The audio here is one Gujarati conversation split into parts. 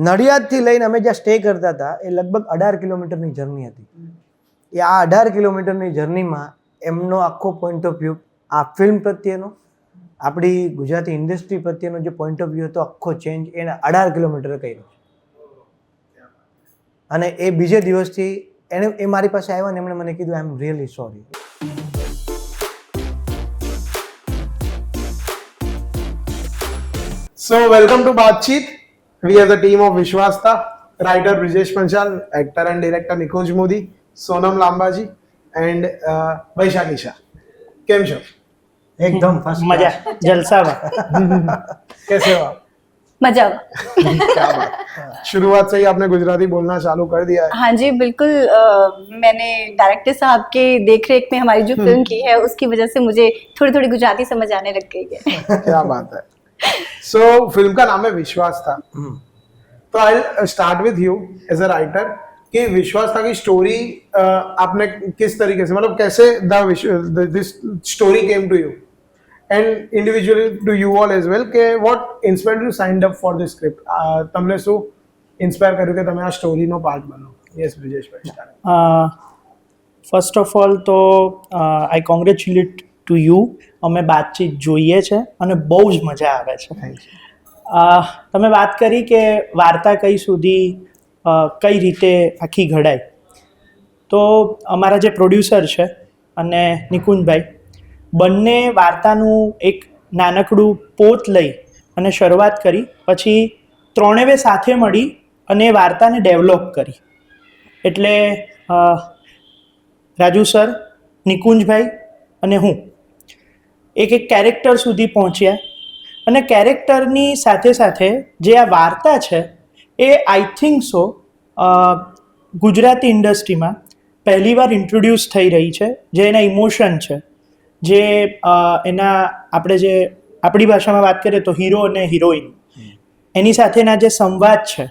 નડિયાદથી લઈને અમે જ્યાં સ્ટે કરતા હતા એ લગભગ 18 કિલોમીટરની જર્ની હતી. એ આ 18 કિલોમીટરની જર્નીમાં એમનો આખો પોઈન્ટ ઓફ વ્યૂ આ ફિલ્મ પ્રત્યેનો, આપણી ગુજરાતી ઇન્ડસ્ટ્રી પ્રત્યેનો જે પોઈન્ટ ઓફ વ્યૂ હતો આખો ચેન્જ એને 18 કિલોમીટરે કર્યો. અને એ બીજે દિવસથી એ મારી પાસે આવ્યા ને એમણે મને કીધું I am really sorry. So welcome to Baatcheet. We are the team of Vishwastha, writer Brijesh Panchal, actor and director Nikunj Modi, Sonam Lambaji and Vaishali Shah. કેમ છો? એકદમ ફર્સ્ટ मजा जलसावा कैसे हो आप? मजा क्या बात. शुरुआत से ही आपने गुजराती बोलना चालू कर दिया है. हाँ जी बिल्कुल. मैंने डायरेक्टर साहब के देख रेख में हमारी जो फिल्म की है उसकी वजह से मुझे थोड़ी थोड़ी गुजराती समझ आने लग गई है. क्या बात है. So फिल्म का नाम है विश्वास्था. तो I start with you as a writer कि विश्वास्था की स्टोरी आपने किस तरीके से, मतलब कैसे this story came to you and individually to you all as well કે what inspired you signed up for the script. તમને શું ઇન્સ્પાયર કર્યું કે તમે આ સ્ટોરીનો પાર્ટ બનો? Yes Brijeshbhai. First of all તો આઈ કોંગ્રેચ્યુલેટ ટુ યુ. અમે બાતચીત જોઈએ છે અને બહુ જ મજા આવે છે. તમે વાત કરી કે વાર્તા કઈ સુધી કઈ રીતે આખી ઘડાય, તો અમારા જે પ્રોડ્યુસર છે અને નિકુંજભાઈ બંને વાર્તાનું એક નાનકડું પોત લઈ અને શરૂઆત કરી. પછી ત્રણેવે સાથે મળી અને વાર્તાને ડેવલપ કરી. એટલે રાજુ સર, નિકુંજભાઈ અને હું એક કેરેક્ટર સુધી પહોંચ્યા. અને કેરેક્ટરની સાથે સાથે જે આ વાર્તા છે એ આઈ થિંક સો ગુજરાતી ઇન્ડસ્ટ્રીમાં પહેલીવાર ઇન્ટ્રોડ્યુસ થઈ રહી છે. જે એના ઇમોશન છે, જે એના આપણે જે આપણી ભાષામાં વાત કરીએ તો હીરો અને હિરોઈન, એની સાથેના જે સંવાદ છે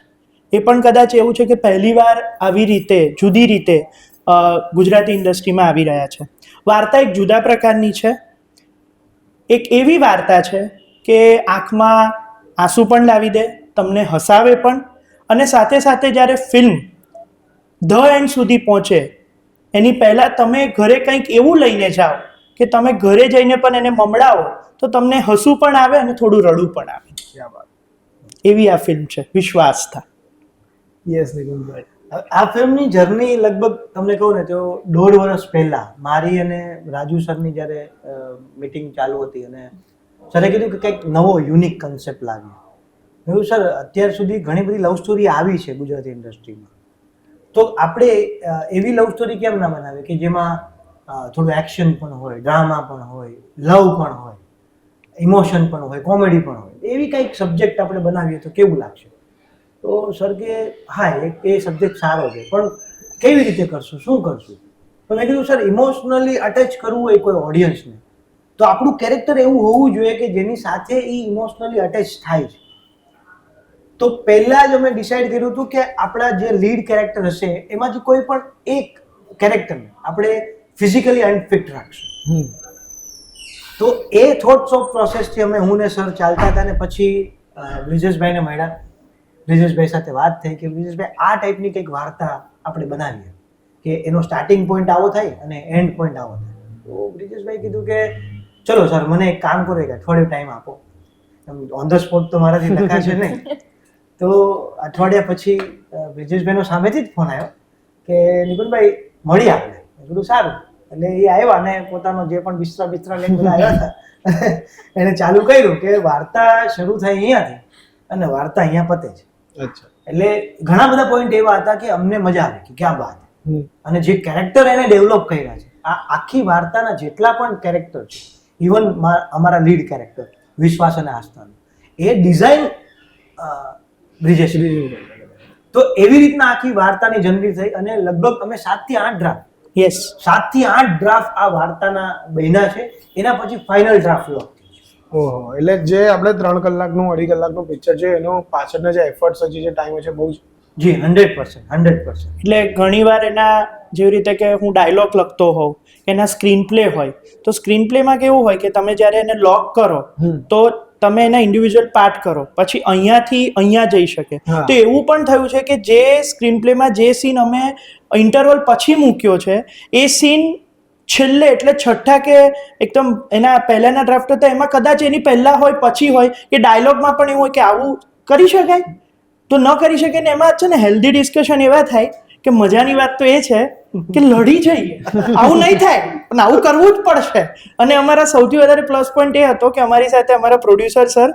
એ પણ કદાચ એવું છે કે પહેલીવાર આવી રીતે જુદી રીતે ગુજરાતી ઇન્ડસ્ટ્રીમાં આવી રહ્યા છે. વાર્તા એક જુદા પ્રકારની છે. એક એવી વાર્તા છે કે આંખમાં આંસુ પણ લાવી દે, તમને હસાવે પણ, અને સાથે સાથે જ્યારે ફિલ્મ ધ એન્ડ સુધી પહોંચે એની પહેલાં તમે ઘરે કંઈક એવું લઈને જાઓ કે તમે ઘરે જઈને પણ એને મમડાવો તો તમને હસવું પણ આવે અને થોડું રડવું પણ આવે. क्या बात. એવી આ ફિલ્મ છે વિશ્વાસ્થા. યસ નિકુંજભાઈ. આ ફિલ્મની જર્ની લગભગ તમને કહું ને તો 1.5 વર્ષ પહેલાં મારી અને રાજુ સરની જ્યારે મીટિંગ ચાલુ હતી અને સરે કીધું કે કંઈક નવો યુનિક કન્સેપ્ટ લાવ્યો. મેં સર અત્યાર સુધી ઘણી બધી લવ સ્ટોરી આવી છે ગુજરાતી ઇન્ડસ્ટ્રીમાં, તો આપણે એવી લવ સ્ટોરી કેમ ના બનાવીએ કે જેમાં થોડું એક્શન પણ હોય, ડ્રામા પણ હોય, લવ પણ હોય, ઇમોશન પણ હોય, કોમેડી પણ હોય. એવી કંઈક સબ્જેક્ટ આપણે બનાવીએ તો કેવું લાગશે? તો સર કે હા એ સબ્જેક્ટ સારો છે, પણ કેવી રીતે કરશું, શું કરશું? તો મેં કીધું સર ઇમોશનલી અટેચ કરવું હોય કોઈ ઓડિયન્સને તો આપણું કેરેક્ટર એવું હોવું જોઈએ કે જેની સાથે એ ઇમોશનલી અટેચ થાય છે. તો પહેલાં જ અમે ડિસાઇડ કર્યું હતું કે આપણા જે લીડ કેરેક્ટર હશે એમાંથી કોઈ પણ એક કેરેક્ટરને આપણે ફિઝિકલી અનફિટ રાખશું. તો એ થોટ્સ ઓફ પ્રોસેસથી અમે હું ને સર ચાલતા હતા. ને પછી બ્રિજેશભાઈને મળ્યા. બ્રિજેશભાઈ સાથે વાત થઈ કે બ્રિજેશભાઈ આ ટાઈપની કંઈક વાર્તા આપણે બનાવીએ કે એનો સ્ટાર્ટિંગ પોઈન્ટ આવો થાય અને એન્ડ પોઈન્ટ આવો થાય. તો બ્રિજેશભાઈ કીધું કે ચલો સર મને એક કામ કરો, એક અઠવાડિયું ટાઈમ આપો. ઓન ધ સ્પોટ તો મારાથી લખાશે નહીં. તો અઠવાડિયા પછી બ્રિજેશભાઈનો સામેથી જ ફોન આવ્યો કે નિકુંજભાઈ મળી આપણે. મેં કીધું સારું. એટલે એ આવ્યા અને પોતાનો જે પણ બિસ્તરા લઈને બધા આવ્યા હતા એને ચાલુ કર્યું કે વાર્તા શરૂ થાય અહીંયાથી અને વાર્તા અહીંયા પતે છે. અચ્છા. એટલે ઘણા બધા પોઈન્ટ એવા હતા કે અમને મજા આવે કે ક્યાં વાત. અને જે કેરેક્ટર એને ડેવલપ કર્યા છે, આ આખી વાર્તાના જેટલા પણ કેરેક્ટર છે, ઇવન અમારા લીડ કેરેક્ટર વિશ્વાસ અને આસ્થાનું, એ ડિઝાઇન બ્રિજેશ. તો એવી રીતના આખી વાર્તાની જર્ની થઈ અને લગભગ અમે 7 થી 8 ડ્રાફ્ટ, યસ 7 થી 8 ડ્રાફ્ટ આ વાર્તાના બન્યા છે. એના પછી ફાઇનલ ડ્રાફ્ટ લોક. ઓહો. એટલે જે આપણે 3 કલાકનું 2.5 કલાકનું પિક્ચર છે એનો પાછળના જે એફર્ટ્સ છે, જે ટાઈમ છે, બહુ જ જી 100%. એટલે ઘણીવાર એના જેવી રીતે કે હું ડાયલોગ લખતો હોઉં, એના સ્ક્રીન પ્લે હોય, તો સ્ક્રીન પ્લેમાં કેવું હોય કે તમે જ્યારે એને લોક કરો તો તમે એના ઇન્ડિવિજ્યુઅલ પાર્ટ કરો પછી અહીંયાથી અહીંયા જઈ શકે. હા. તો એવું પણ થયું છે કે જે સ્ક્રીન પ્લેમાં જે સીન અમે ઇન્ટરવલ પછી મૂક્યો છે એ સીન છેલ્લે એટલે છઠ્ઠા કે એકદમ એના પહેલાના ડ્રાફ્ટ હતા એમાં કદાચ એની પહેલા હોય પછી હોય કે ડાયલોગમાં પણ એવું હોય કે આવું કરી શકાય તો ન કરી શકે ને એમાં છે ને હેલ્ધી ડિસ્કશન એવા થાય કે મજાની વાત તો એ છે કે લડી જઈએ આવું નહીં થાય પણ આવું કરવું જ પડશે. અને અમારા સૌથી વધારે પ્લસ પોઈન્ટ એ હતો કે અમારી સાથે અમારા પ્રોડ્યુસર સર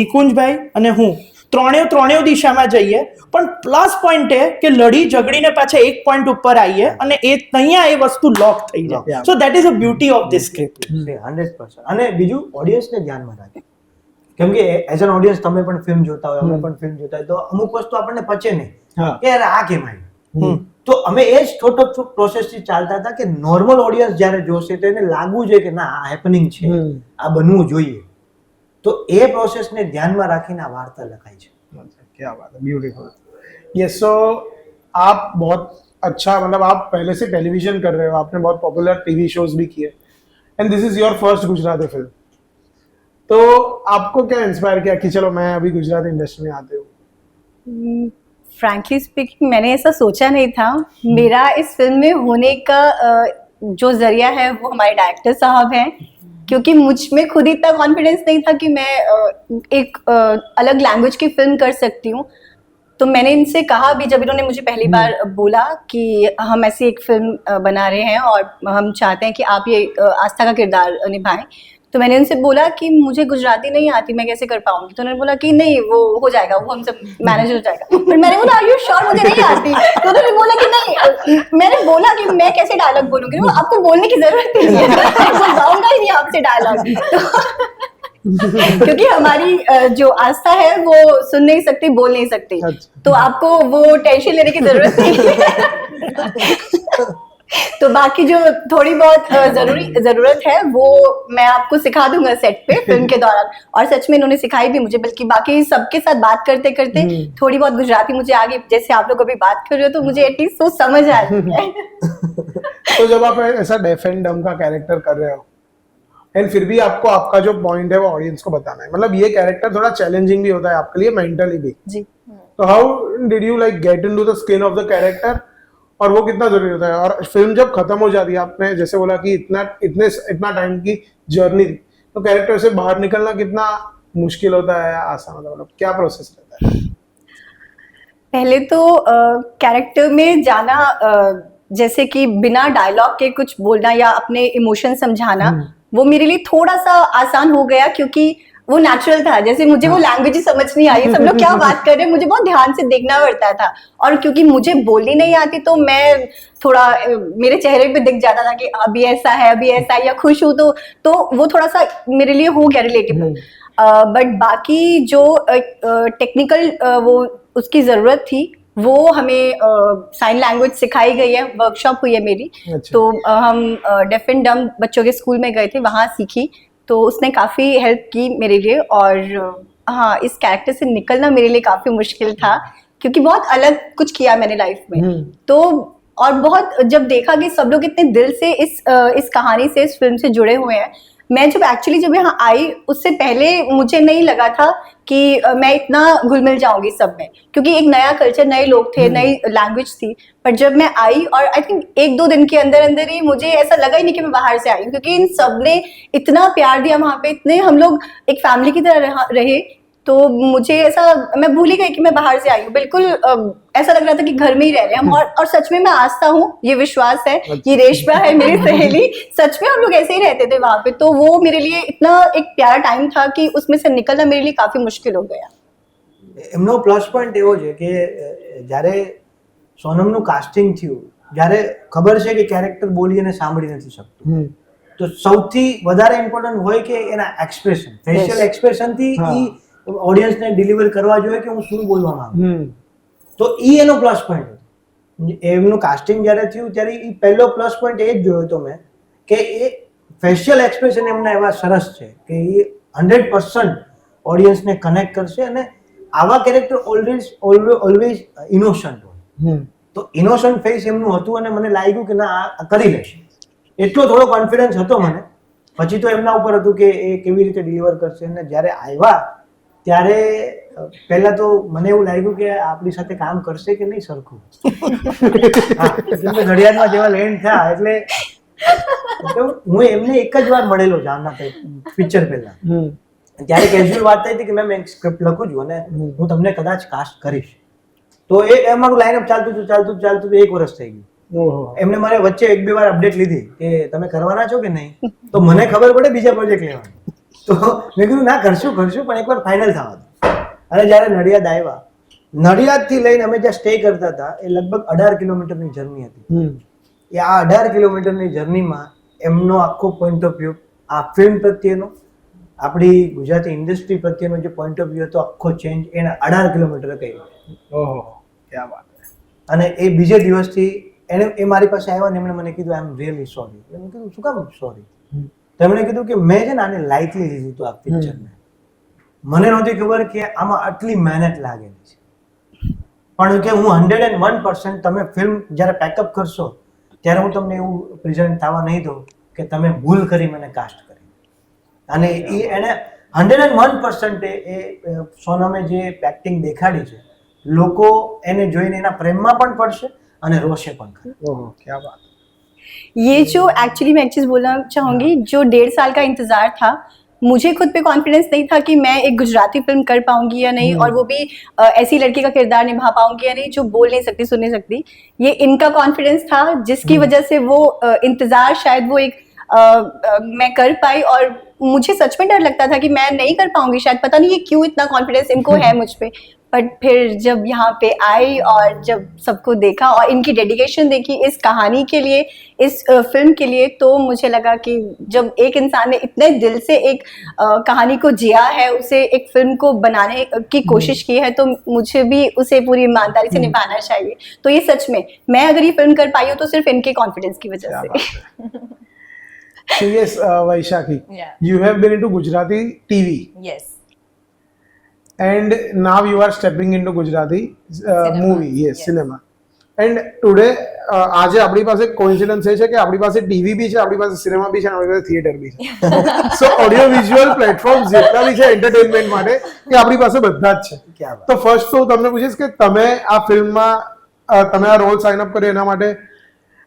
નિકુંજભાઈ અને હું ત્રણેય દિશામાં જઈએ પણ પ્લસ પોઈન્ટ એ કે લડી ઝઘડીને પાછા એક પોઈન્ટ ઉપર આવીએ અને એ ત્યાં એ વસ્તુ લોક થઈ જાય. સો that is a beauty of this script. 100%. અને બીજું ઓડિયન્સને ધ્યાનમાં રાખે કેમ કે એઝ એન ઓડિયન્સ તમે પણ ફિલ્મ જોતા હોય અમે પણ ફિલ્મ જોતા હોય તો અમુક વસ્તુ આપણને પચે નહીં કે યાર આ કેમ આવ્યું. તો અમે એ જ થોડો પ્રોસેસથી ચાલતા હતા કે નોર્મલ ઓડિયન્સ જ્યારે જોશે તો એને લાગવું જોઈએ કે ના આ હેપનિંગ છે આ બનવું જોઈએ. તો એ પ્રોસેસને ધ્યાનમાં રાખીને આ વાર્તા લખાય છે. क्या बात है, ब्यूटीफुल. यस, सो आप बहुत अच्छा मतलब आप पहले से टेलीविजन कर रहे हो, आपने बहुत पॉपुलर टीवी शोज भी किए and this is your first Gujarati film. तो आपको क्या इंस्पायर किया कि चलो मैं अभी गुजराती इंडस्ट्री में आते हूँ? फ्रैंकली स्पीकिंग मैंने ऐसा सोचा नहीं था. मेरा इस फिल्म में होने का जो जरिया है वो हमारे डायरेक्टर साहब हैं क्योंकि मुझ में खुद इतना कॉन्फिडेंस नहीं था कि मैं एक अलग लैंग्वेज की फिल्म कर सकती हूँ. तो मैंने इनसे कहा भी जब इन्होंने मुझे पहली बार बोला कि हम ऐसी एक फिल्म बना रहे हैं और हम चाहते हैं कि आप ये आस्था का किरदार निभाएं. तो मैंने उनसे बोला कि मुझे गुजराती नहीं आती मैं कैसे कर पाऊंगी. तो उन्होंने बोला कि नहीं वो हो जाएगा वो हमसे मैनेज हो जाएगा. फिर मैंने बोला आर यू श्योर मुझे नहीं आती. तो उन्होंने बोला कि नहीं. मैंने बोला कि मैं कैसे डायलॉग बोलूंगी. वो आपको बोलने की जरूरत नहीं है मैं गाऊंगा ही नहीं आपसे डायलॉग. क्योंकि हमारी जो आस्था है वो सुन नहीं सकती बोल नहीं सकती. तो आपको वो टेंशन लेने की जरूरत नहीं है. तो बाकी जो थोड़ी बहुत जरूरत है वो मैं आपको सिखा दूंगा सेट पे फिल्म के दौरान. और सच में इन्होंने सिखाई भी मुझे बल्कि बाकी सबके साथ बात करते करते थोड़ी बहुत गुजराती मुझे आ गई. जैसे आप लोग अभी बात कर रहे हो तो मुझे एटलीस्ट वो समझ आ रही है. तो जब आप ऐसा डेफ एंड डम का कैरेक्टर कर रहे हो एंड फिर भी आपको आपका जो पॉइंट है वो ऑडियंस को बताना है, मतलब ये कैरेक्टर थोड़ा चैलेंजिंग भी होता है आपके लिए मेंटली भी. जी. तो how did you like get into the skin of the character और वो कितना जरूरी होता है? और फिल्म जब खत्म हो जाती है आपने जैसे बोला कि इतना टाइम की जर्नी थी तो कैरेक्टर से बाहर निकलना कितना मुश्किल होता है या आसान होता है, मतलब क्या प्रोसेस रहता है? पहले तो कैरेक्टर में जाना जैसे कि बिना डायलॉग के कुछ बोलना या अपने इमोशन समझाना वो मेरे लिए थोड़ा सा आसान हो गया क्योंकि वो नेचुरल था. जैसे मुझे वो लैंग्वेज ही समझ नहीं आई सब लोग क्या बात कर रहे हैं मुझे बहुत ध्यान से देखना पड़ता था. और क्योंकि मुझे बोलनी नहीं आती तो मैं थोड़ा मेरे चेहरे पे दिख जाता था कि अभी ऐसा है अभी ऐसा है या खुश हूँ तो वो थोड़ा सा मेरे लिए हो गया रिलेटेबल. बट बाकी जो टेक्निकल वो उसकी ज़रूरत थी वो हमें साइन लैंग्वेज सिखाई गई है. वर्कशॉप हुई है मेरी. अच्छा. तो हम डेफ एंड डम बच्चों के स्कूल में गए थे वहाँ सीखी. तो उसने काफ़ी हेल्प की मेरे लिए. और हाँ इस कैरेक्टर से निकलना मेरे लिए काफ़ी मुश्किल था क्योंकि बहुत अलग कुछ किया मैंने लाइफ में. तो और बहुत जब देखा कि सब लोग इतने दिल से इस कहानी से इस फिल्म से जुड़े हुए हैं. मैं जब यहाँ आई उससे पहले मुझे नहीं लगा था कि मैं इतना घुल मिल जाऊंगी सब में क्योंकि एक नया कल्चर नए लोग थे नई लैंग्वेज थी. पर जब मैं आई और आई थिंक 1-2 दिन के अंदर ही मुझे ऐसा लगा ही नहीं कि मैं बाहर से आई हूँ क्योंकि इन सब ने इतना प्यार दिया वहाँ पे. इतने हम लोग एक फैमिली की तरह रहे तो मुझे ऐसा मैं भूल ही गई कि मैं बाहर से आई हूँ. बिल्कुल ऐसा लग रहा था कि घर में ही रह रहे हैं हम. और सच में मैं आस्था हूँ ये विश्वास है ये रेशमा है मेरी सहेली सच में हम लोग ऐसे ही रहते थे वहाँ पे. तो वो मेरे लिए इतना एक प्यारा टाइम था कि उसमें से निकलना मेरे लिए काफी मुश्किल हो गया. એમનો પ્લસ પોઈન્ટ એવો છે કે જ્યારે સોનમનું કાસ્ટિંગ થયું જ્યારે ખબર છે કે કેરેક્ટર બોલી અને સાંભળી નથી શકતું તો સૌથી વધારે ઇમ્પોર્ટન્ટ હોય કે એના એક્સપ્રેશન ફેશિયલ એક્સપ્રેશનથી ઈ ઓડિયન્સને ડિલિવર કરવા જોઈએ કે હું શું બોલવા માંગુ. તો ઈ એનો પ્લસ પોઈન્ટ હતો. એમનું કાસ્ટિંગ જ્યારે થયું ત્યારે ઈ પહેલો પ્લસ પોઈન્ટ એ જ જોયો હતો મેં કે એ ફેશિયલ એક્સપ્રેશન એમના એવા સરસ છે કે એ 100% ઓડિયન્સને કનેક્ટ કરશે. અને આવા કેરેક્ટર ઓલવેઝ ઇનોસન્ટ હોય તો ઇનોસન્ટ ફેસ એમનું હતું અને મને લાગ્યું કે ના આ કરી લેશે એટલો થોડો કોન્ફિડન્સ હતો મને પછી તો એમના ઉપર હતું કે એ કેવી રીતે ડિલિવર કરશે. અને જ્યારે આવ્યા ત્યારે પહેલા તો મને એવું લાગ્યું કે આપણી સાથે કામ કરશે કે નહીં સરખું. હા, કેમ કે ઘડિયાળમાં જેવા લેન્ડ થયા એટલે હું એમને એક જ વાર મળેલો જામના પિક્ચર પહેલા. ત્યારે કેઝ્યુઅલ વાત થઈ હતી કે મેમ એક સ્ક્રિપ્ટ લખું છું અને હું તમને કદાચ કાસ્ટ કરીશ. તો એ અમારું લાઈનઅપ ચાલતું હતું 1 વર્ષ થઈ ગયું. એમને મારે વચ્ચે 1-2 વાર અપડેટ લીધી કે તમે કરવાના છો કે નહીં, તો મને ખબર પડે બીજા પ્રોજેક્ટ લેવાનું. તો મેં કીધું ના કરશું પણ એકવાર ફાઇનલ થવા દો. અને જ્યારે નડિયાદ આવ્યા, નડિયાદથી લઈને અમે જ્યાં સ્ટે કરતા હતા એ લગભગ 18 કિલોમીટરની જર્ની હતી. એ આ 18 કિલોમીટરની જર્નીમાં એમનો આખો પોઈન્ટ ઓફ વ્યૂ, આ ફિલ્મ પ્રત્યેનો, આપણી ગુજરાતી ઇન્ડસ્ટ્રી પ્રત્યેનો જે પોઈન્ટ ઓફ વ્યૂ હતો આખો ચેન્જ એના 18 કિલોમીટર કર્યો. ઓહો, ક્યાં વાત છે. અને એ બીજે દિવસથી એ મારી પાસે આવ્યા ને એમણે મને કીધું આઈ એમ રિયલી સોરી. મેં કીધું શું કામ સોરી? તો એમણે કીધું કે મેં છે ને આને લાઇટલી લીધું હતું આ પિક્ચરને. મને નહોતી ખબર કે આમાં આટલી મહેનત લાગેલી છે. પણ કે હું 101% તમે ફિલ્મ જ્યારે પેકઅપ કરશો ત્યારે હું તમને એવું પ્રેઝન્ટ થવા નહીં દઉં કે તમે ભૂલ કરી મને કાસ્ટ કરી. અને એને 101% એ સોનમે જે એક્ટિંગ દેખાડી છે લોકો એને જોઈને એના પ્રેમમાં પણ પડશે અને રોશે પણ ખરા. ओह क्या बात. ये जो एक्चुअली मैं एक चीज़ बोलना चाहूँगी, जो 1.5 साल का इंतज़ार था, मुझे खुद पे कॉन्फिडेंस नहीं था कि मैं एक गुजराती फिल्म कर पाऊंगी या नहीं, और वो भी ऐसी लड़की का किरदार निभा पाऊंगी या नहीं जो बोल नहीं सकती, सुन नहीं सकती. ये इनका कॉन्फिडेंस था जिसकी वजह से वो इंतज़ार शायद वो एक मैं कर पाई. और मुझे सच में डर लगता था कि मैं नहीं कर पाऊंगी शायद, पता नहीं ये क्यों इतना कॉन्फिडेंस इनको है मुझ पे. बट फिर जब यहाँ पे आई और जब सबको देखा और इनकी डेडिकेशन देखी इस कहानी के लिए, इस फिल्म के लिए, तो मुझे लगा कि जब एक इंसान ने इतने दिल से एक कहानी को जिया है, उसे एक फिल्म को बनाने की कोशिश की है, तो मुझे भी उसे पूरी ईमानदारी से निभाना चाहिए. तो ये सच में मैं अगर ये फिल्म कर पाई हूँ तो सिर्फ इनके कॉन्फिडेंस की वजह से. So yes, Vaishakhi, Yeah. you have been into Gujarati TV, Yes. and now you are stepping into Gujarati Cinema. movie, yes, Yes. cinema. And today, આજે આપણી પાસે કોઇન્સિડન્સ એ છે કે આપણી પાસે ટીવી બી છે, આપણી પાસે સિનેમા બી છે, અને આપણી પાસે થિયેટર બી છે. સો ઓડિયો વિઝ્યુઅલ પ્લેટફોર્મ જેટલા બી છે એન્ટરટેનમેન્ટ માટે એ આપણી પાસે બધા જ છે. ક્યાં વાત. તો ફર્સ્ટ તો હું તમને પૂછીશ કે તમે આ ફિલ્મમાં તમે આ રોલ સાઇન અપ કર્યો એના માટે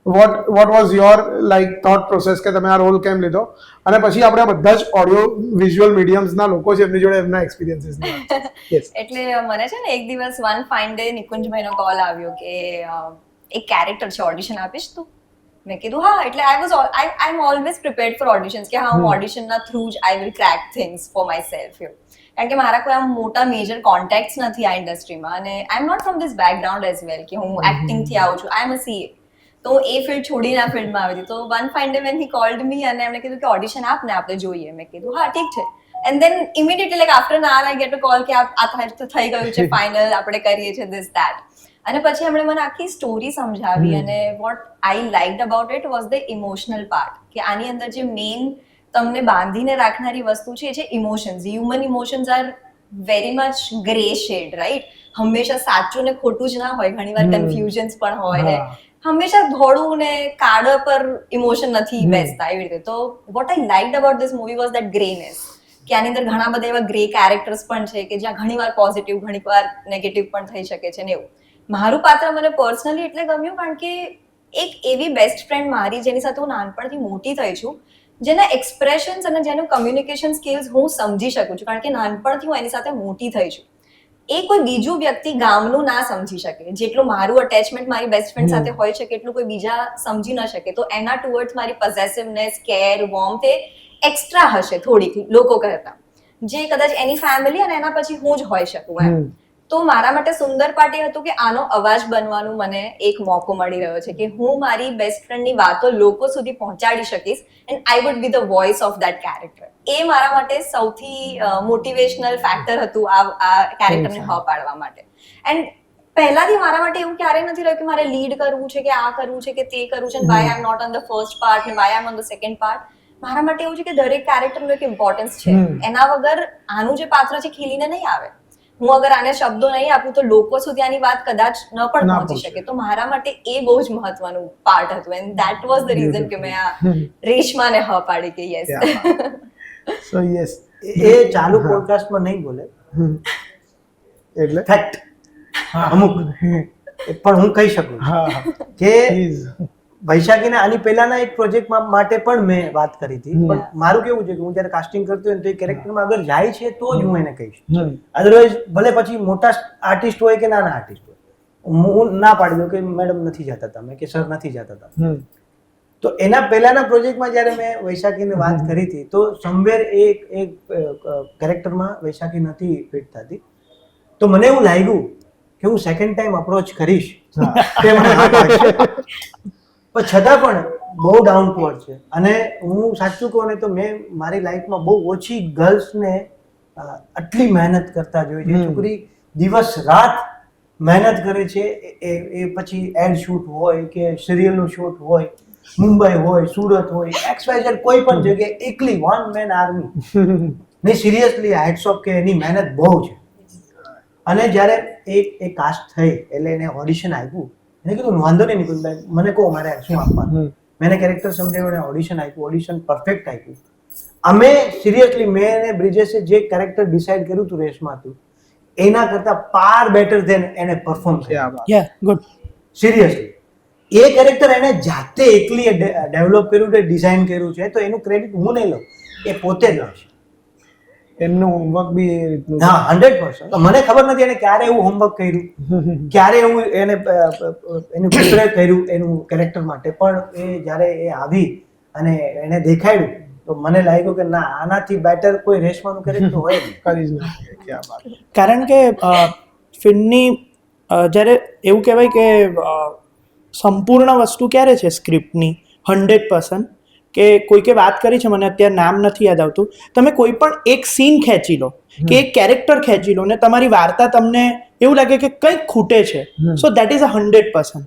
what was your like thought process કે તમે આ રોલ કેમ લીધો, અને પછી આપણે આ બધા જ ઓડિયો વિઝ્યુઅલ મીડિયમ્સના લોકો છે એમની જોડે એમના એક્સપિરિયન્સીસ યસ. એટલે મને છે ને એક દિવસ વન ફાઇન ડે નિકુંજભાઈનો કોલ આવ્યો કે એક કેરેક્ટર છે, ઓડિશન આપીશ તું? મેં કીધું હા. એટલે I am always prepared for auditions કે હા હું ઓડિશનના થ્રુ જ I will crack things for myself. કારણ કે મારા કોઈ આમ મોટા મેજર કોન્ટેક્ટ્સ નથી આ ઇન્ડસ્ટ્રીમાં, અને I am not from this background as well કે હું એક્ટિંગથી આવું છું. I am a CA. તો હું એ ફિલ્ડ છોડીને આ ફિલ્ડમાં આવી હતી. તો one fine day when he cold મી અને એમણે કીધું કે ઓડિશન આપને, આપણે જોઈએ. મેં કીધું હા ઠીક છે. And then immediately like after an hour I get a call કે આ થઈ ગયું છે ફાઇનલ, આપણે કરીએ છીએ ધીસ દેટ. અને પછી એમણે મને આખી સ્ટોરી સમજાવી, અને vote I liked about it was the emotional part. કે આની અંદર જે મેઇન તમને બાંધીને રાખનારી વસ્તુ છે એ છે emotions. Human emotions are very much grey shade, right? હંમેશા સાચું ને ખોટું જ ના હોય, ઘણીવાર કન્ફ્યુઝન્સ પણ હોય ને હંમેશા ધોળું ને કાળા પર ઇમોશન નથી બેસતા એવી રીતે. તો what I liked about this movie was that greyness. કે આની અંદર ઘણા બધા એવા ગ્રે કેરેક્ટર્સ પણ છે કે જ્યાં ઘણીવાર પોઝિટિવ, ઘણીવાર નેગેટિવ પણ થઈ શકે છે ને એવું. મારું પાત્ર મને પર્સનલી એટલે ગમ્યું કારણ કે એક એવી બેસ્ટ ફ્રેન્ડ મારી જેની સાથે હું નાનપણથી મોટી થઈ છું, જેના એક્સપ્રેશન્સ અને જેનું કમ્યુનિકેશન સ્કિલ્સ હું સમજી શકું છું, કારણ કે નાનપણથી હું એની સાથે મોટી થઈ છું. એ કોઈ બીજું વ્યક્તિ ગામનું ના સમજી શકે. જેટલું મારું અટેચમેન્ટ મારી બેસ્ટ ફ્રેન્ડ સાથે હોય છે એટલું કોઈ બીજા સમજી ન શકે. તો એના ટુવર્ડ્સ મારી પોઝેસિવનેસ, કેર, વોર્મથ એ એક્સ્ટ્રા હશે થોડીક લોકો કરતા, જે કદાચ એની ફેમિલી અને એના પછી હું જ હોઈ શકું એમ. તો મારા માટે સુંદર પાર્ટ એ હતું કે આનો અવાજ બનવાનું મને એક મોકો મળી રહ્યો છે કે હું મારી બેસ્ટ ફ્રેન્ડની વાતો લોકો સુધી પહોંચાડી શકીશ, and I would be the voice of that character. એ મારા માટે સૌથી મોટિવેશનલ ફેક્ટર હતું આ કેરેક્ટરને હ પાડવા માટે. એન્ડ પહેલાથી મારા માટે એવું ક્યારેય નથી રહ્યું કે મારે લીડ કરવું છે કે આ કરવું છે કે તે કરવું છે, why I am not on the first part ને why I am on the second part. મારા માટે એવું છે કે દરેક કેરેક્ટરનું એક ઇમ્પોર્ટન્સ છે. એના વગર આનું જે પાત્ર છે ખીલીને નહીં આવે. હું અગર આને શબ્દો નહીં આપું તો લોકો સુધી આની વાત કદાચ ન પણ ના પહોંચી પહોંચે. શકે. તો મારા માટે એ બહુ જ મહત્વનું પાર્ટ હતું and that was the reason કે મેં આ રેશમાને હ પાડી કે યસ. સો યસ એ ચાલુ પોડકાસ્ટમાં નહીં બોલે, એટલે ફેક્ટ અમુક પણ હું કહી શકું છું હા હા કે પ્લીઝ વૈશાખીના આની પહેલાના એક પ્રોજેક્ટમાં માટે પણ મેં વાત કરી હતી. પણ મારું કેવું છે કે હું જ્યારે કાસ્ટિંગ કરતો હોય ને તો એ કેરેક્ટરમાં અગર જાય છે તો જ હું એને કહીશ. અધરવાઇઝ ભલે પછી મોટા આર્ટિસ્ટ હોય કે નાના આર્ટિસ્ટ હોય, હું ના પાડી દઉં કે મેડમ નથી જતા તમે કે સર નથી જતા તમે. તો એના પહેલાના પ્રોજેક્ટમાં જ્યારે મેં વૈશાખીને વાત કરી હતી તો સમવેર એક કેરેક્ટરમાં વૈશાખી નથી ફિટ થતી. તો મને એવું લાગ્યું કે હું સેકન્ડ ટાઈમ અપ્રોચ કરીશ તે મને હા પાડશે. પણ છતાં પણ બહુ ડાઉન ટુ અર્થ છે. અને હું સાચું કહું ને તો મેં મારી લાઈફમાં બહુ ઓછી ગર્લ્સને આટલી મહેનત કરતા જોઈ છે. છોકરી દિવસ રાત મહેનત કરે છે. એ પછી એડ શૂટ હોય કે સિરિયલનું શૂટ હોય, મુંબઈ હોય, સુરત હોય, XYZ કોઈ પણ જગ્યાએ એકલી વન મેન આર્મી ને સિરિયસલી હેડ્સ ઓફ કે એની મહેનત બહુ છે. અને જ્યારે એ કાસ્ટ થઈ એટલે એને ઓડિશન આપ્યું, એને કીધું વાંધો નહીં નિકુંજભાઈ, મને કહો મારે શું આપવાનું. મેં કેરેક્ટર સમજાવ્યું, એને ઓડિશન આપ્યું, ઓડિશન પરફેક્ટ આપ્યું. અમે સિરિયસલી મેં અને બ્રિજેશે જે કેરેક્ટર ડિસાઇડ કર્યું હતું રેસમાં હતું એના કરતાં ફાર બેટર ધેન એને પરફોર્મ કર્યું. યા ગુડ. સિરિયસલી એ કેરેક્ટર એને જાતે એકલી ડેવલપ કર્યું છે, ડિઝાઇન કર્યું છે. તો એનું ક્રેડિટ હું નહીં લઉં, એ પોતે જ લે છે. એમનું હોમવર્ક બી એ રીતનું હા 100%. મને ખબર નથી એને ક્યારે એવું હોમવર્ક કર્યું, ક્યારે એવું એને એનું પ્રિપેર કર્યું એનું કેરેક્ટર માટે. પણ એ જ્યારે એ આવી અને એને દેખાડ્યું તો મને લાગ્યું કે ના, આનાથી બેટર કોઈ રેશમાનું કેરેક્ટર હોય નહીં. કરી જ નાખે. ક્યાં વાત. કારણ કે ફિલ્મની જ્યારે એવું કહેવાય કે સંપૂર્ણ વસ્તુ ક્યારે છે સ્ક્રિપ્ટની 100%, કે કોઈકે વાત કરી છે, મને અત્યારે નામ નથી યાદ આવતું, તમે કોઈ પણ એક સીન ખેંચી લો કે એક કેરેક્ટર ખેંચી લો ને તમારી વાર્તા તમને એવું લાગે કે કંઈક ખૂટે છે, સો દેટ ઇઝ 100%.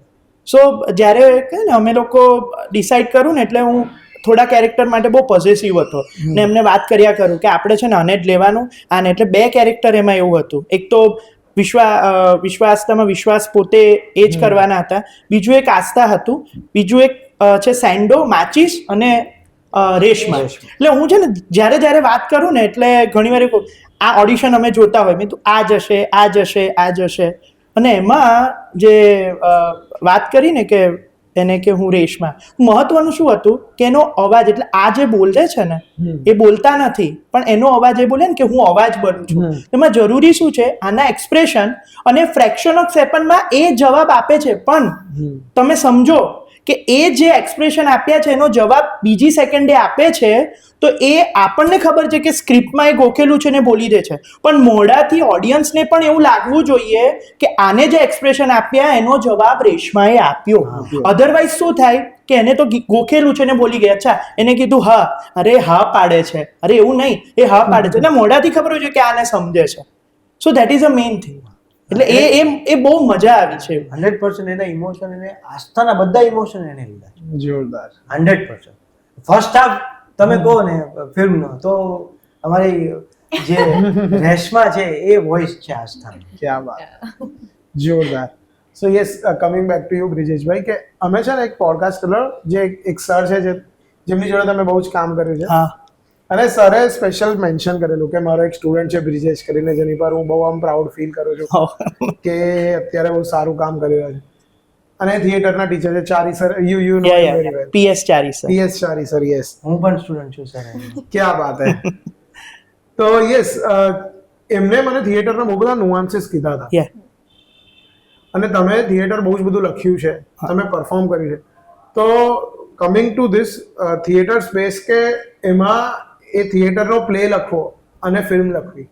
સો જ્યારે કહે ને અમે લોકો ડિસાઇડ કરું ને એટલે હું થોડા કેરેક્ટર માટે બહુ પોઝેસિવ હતો ને એમને વાત કર્યા કરું કે આપણે છે ને આને જ લેવાનું આને. એટલે 2 કેરેક્ટર એમાં એવું હતું, એક તો વિશ્વાસમાં વિશ્વાસ પોતે એ જ કરવાના હતા, બીજું એક આસ્થા હતું, બીજું એક છે સેન્ડો, માચીસ અને રેશમા. એટલે હું છે ને જ્યારે વાત કરું ને એટલે ઘણીવાર આ ઓડિશન અમે જોતા હોય, મેં તો આ જશે આ જશે આ જશે. અને એમાં જે વાત કરી ને કે એને કે હું રેશમા, મહત્વનું શું હતું કે એનો અવાજ, એટલે આ જે બોલે છે ને એ બોલતા નથી પણ એનો અવાજ એ બોલે ને કે હું અવાજ બનું છું. એમાં જરૂરી શું છે, આના એક્સપ્રેશન અને ફ્રેક્શન ઓફ સેકન્ડમાં એ જવાબ આપે છે, પણ તમે સમજો કે એ જે એક્સપ્રેશન આપ્યા છે એનો જવાબ બીજી સેકન્ડે આપે છે તો એ આપણને ખબર છે કે સ્ક્રિપ્ટમાં એ ગોખેલું છે ને બોલી દે છે, પણ મોઢાથી ઓડિયન્સને પણ એવું લાગવું જોઈએ કે આને જે એક્સપ્રેશન આપ્યા એનો જવાબ રેશમાએ આપ્યો. અધરવાઇઝ શું થાય કે એને તો ગોખેલું છે ને બોલી ગયા, અચ્છા એને કીધું હા, અરે હા પાડે છે, અરે એવું નહીં એ હા પાડે છે, એટલે મોઢાથી ખબર હોય છે કે આને સમજે છે. સો that is a main thing. એટલે એ બહુ મજા આવી છે. 100% એના ઇમોશન, એને આસ્થાના બધા ઇમોશન એને લીધા છે. જોરદાર. 100%. ફર્સ્ટ હાફ તમે કહો ને ફિલ્મનો તો અમારી જે રેશમા છે એ વોઇસ છે આસ્થાની. ક્યાં વાત. જોરદાર. સો yes, coming back to you Brijeshbhai, કે અમે છે ને એક પોડકાસ્ટ કરેલો, જે એક સર છે જેમની જોડે તમે બહુ જ કામ કર્યું છે, હા, અને સરે સ્પેશિયલ મેન્શન કરેલું કે મારો એક સ્ટુડન્ટ છે બ્રિજેશ કરીને, જેની પર હું બહુ આમ પ્રાઉડ ફીલ કરું છું કે અત્યારે બહુ સારું કામ કરી રહ્યો છે. અને થિયેટરના ટીચર છે Chari sir, you know very well. PS Chari sir. PS Chari sir, yes. હું પણ સ્ટુડન્ટ છું સર. ક્યાં વાત હે. તો યસ, એમને મને થિયેટરના બહુ બધા નુઆન્સીસ કીધા હતા. યા, અને તમે થિયેટર બહુ જ બધું લખ્યું છે, તમે પરફોર્મ કર્યું છે. તો coming to this theatre space, કે એમાં એ થિયેટરનો પ્લે લખવો અને ફિલ્મ લખવી,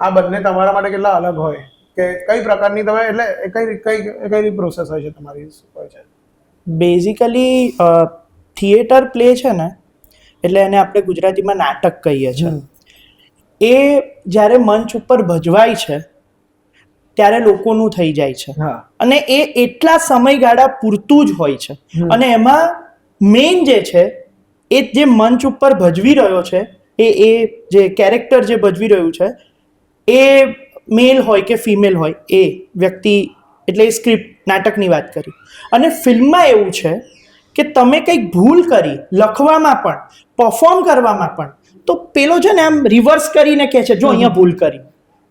આ બંને તમારા માટે કેટલા અલગ હોય, કે કઈ પ્રકારની તમે, એટલે કઈ પ્રોસેસ હોય છે તમારી, શું હોય છે? બેઝિકલી થિયેટર પ્લે છે ને એટલે એને આપણે ગુજરાતીમાં નાટક કહીએ છીએ. એ જ્યારે મંચ ઉપર ભજવાય છે ત્યારે લોકોનું થઈ જાય છે, અને એ એટલા સમયગાળા પૂરતું જ હોય છે. અને એમાં મેઇન જે છે એ જે મંચ ઉપર ભજવી રહ્યો છે, એ જે કેરેક્ટર જે ભજવી રહ્યું છે એ મેલ હોય કે ફિમેલ હોય એ વ્યક્તિ, એટલે એ સ્ક્રિપ્ટ નાટકની વાત કરી. અને ફિલ્મમાં એવું છે કે તમે કંઈક ભૂલ કરી લખવામાં પણ, પરફોર્મ કરવામાં પણ, તો પેલો છે ને આમ રિવર્સ કરીને કહે છે જો અહીંયા ભૂલ કરી,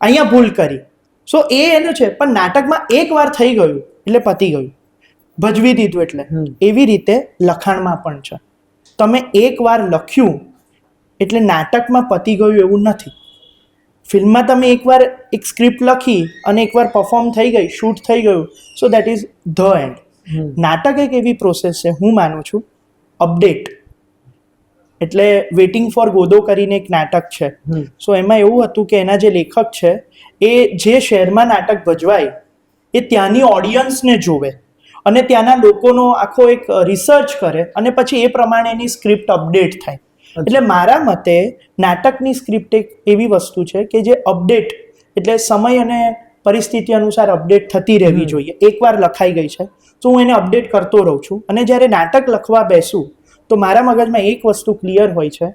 અહીંયા ભૂલ કરી. સો એ એનું છે. પણ નાટકમાં એકવાર થઈ ગયું એટલે પતી ગયું, ભજવી દીધું એટલે. એવી રીતે લખાણમાં પણ છે. તમે એકવાર લખ્યું એટલે નાટકમાં પતી ગયું એવું નથી. ફિલ્મમાં તમે એકવાર એક સ્ક્રિપ્ટ લખી અને એકવાર પરફોર્મ થઈ ગઈ, શૂટ થઈ ગયું, સો દેટ ઇઝ ધ એન્ડ. નાટક એક એવી પ્રોસેસ છે, હું માનું છું, અપડેટ. એટલે વેઇટિંગ ફોર ગોદો કરીને એક નાટક છે. સો એમાં એવું હતું કે એના જે લેખક છે એ જે શહેરમાં નાટક ભજવાય એ ત્યાંની ઓડિયન્સને જોવે અને ત્યાંના લોકોનો આખો એક રિસર્ચ કરે અને પછી એ પ્રમાણે એની સ્ક્રિપ્ટ અપડેટ થાય. એટલે મારા મતે નાટકની સ્ક્રિપ્ટ એક એવી વસ્તુ છે કે જે અપડેટ, એટલે સમય અને પરિસ્થિતિ અનુસાર અપડેટ થતી રહેવી જોઈએ. એકવાર લખાઈ ગઈ છે તો હું એને અપડેટ કરતો રહું છું. અને જ્યારે નાટક લખવા બેસું તો મારા મગજમાં એક વસ્તુ ક્લિયર હોય છે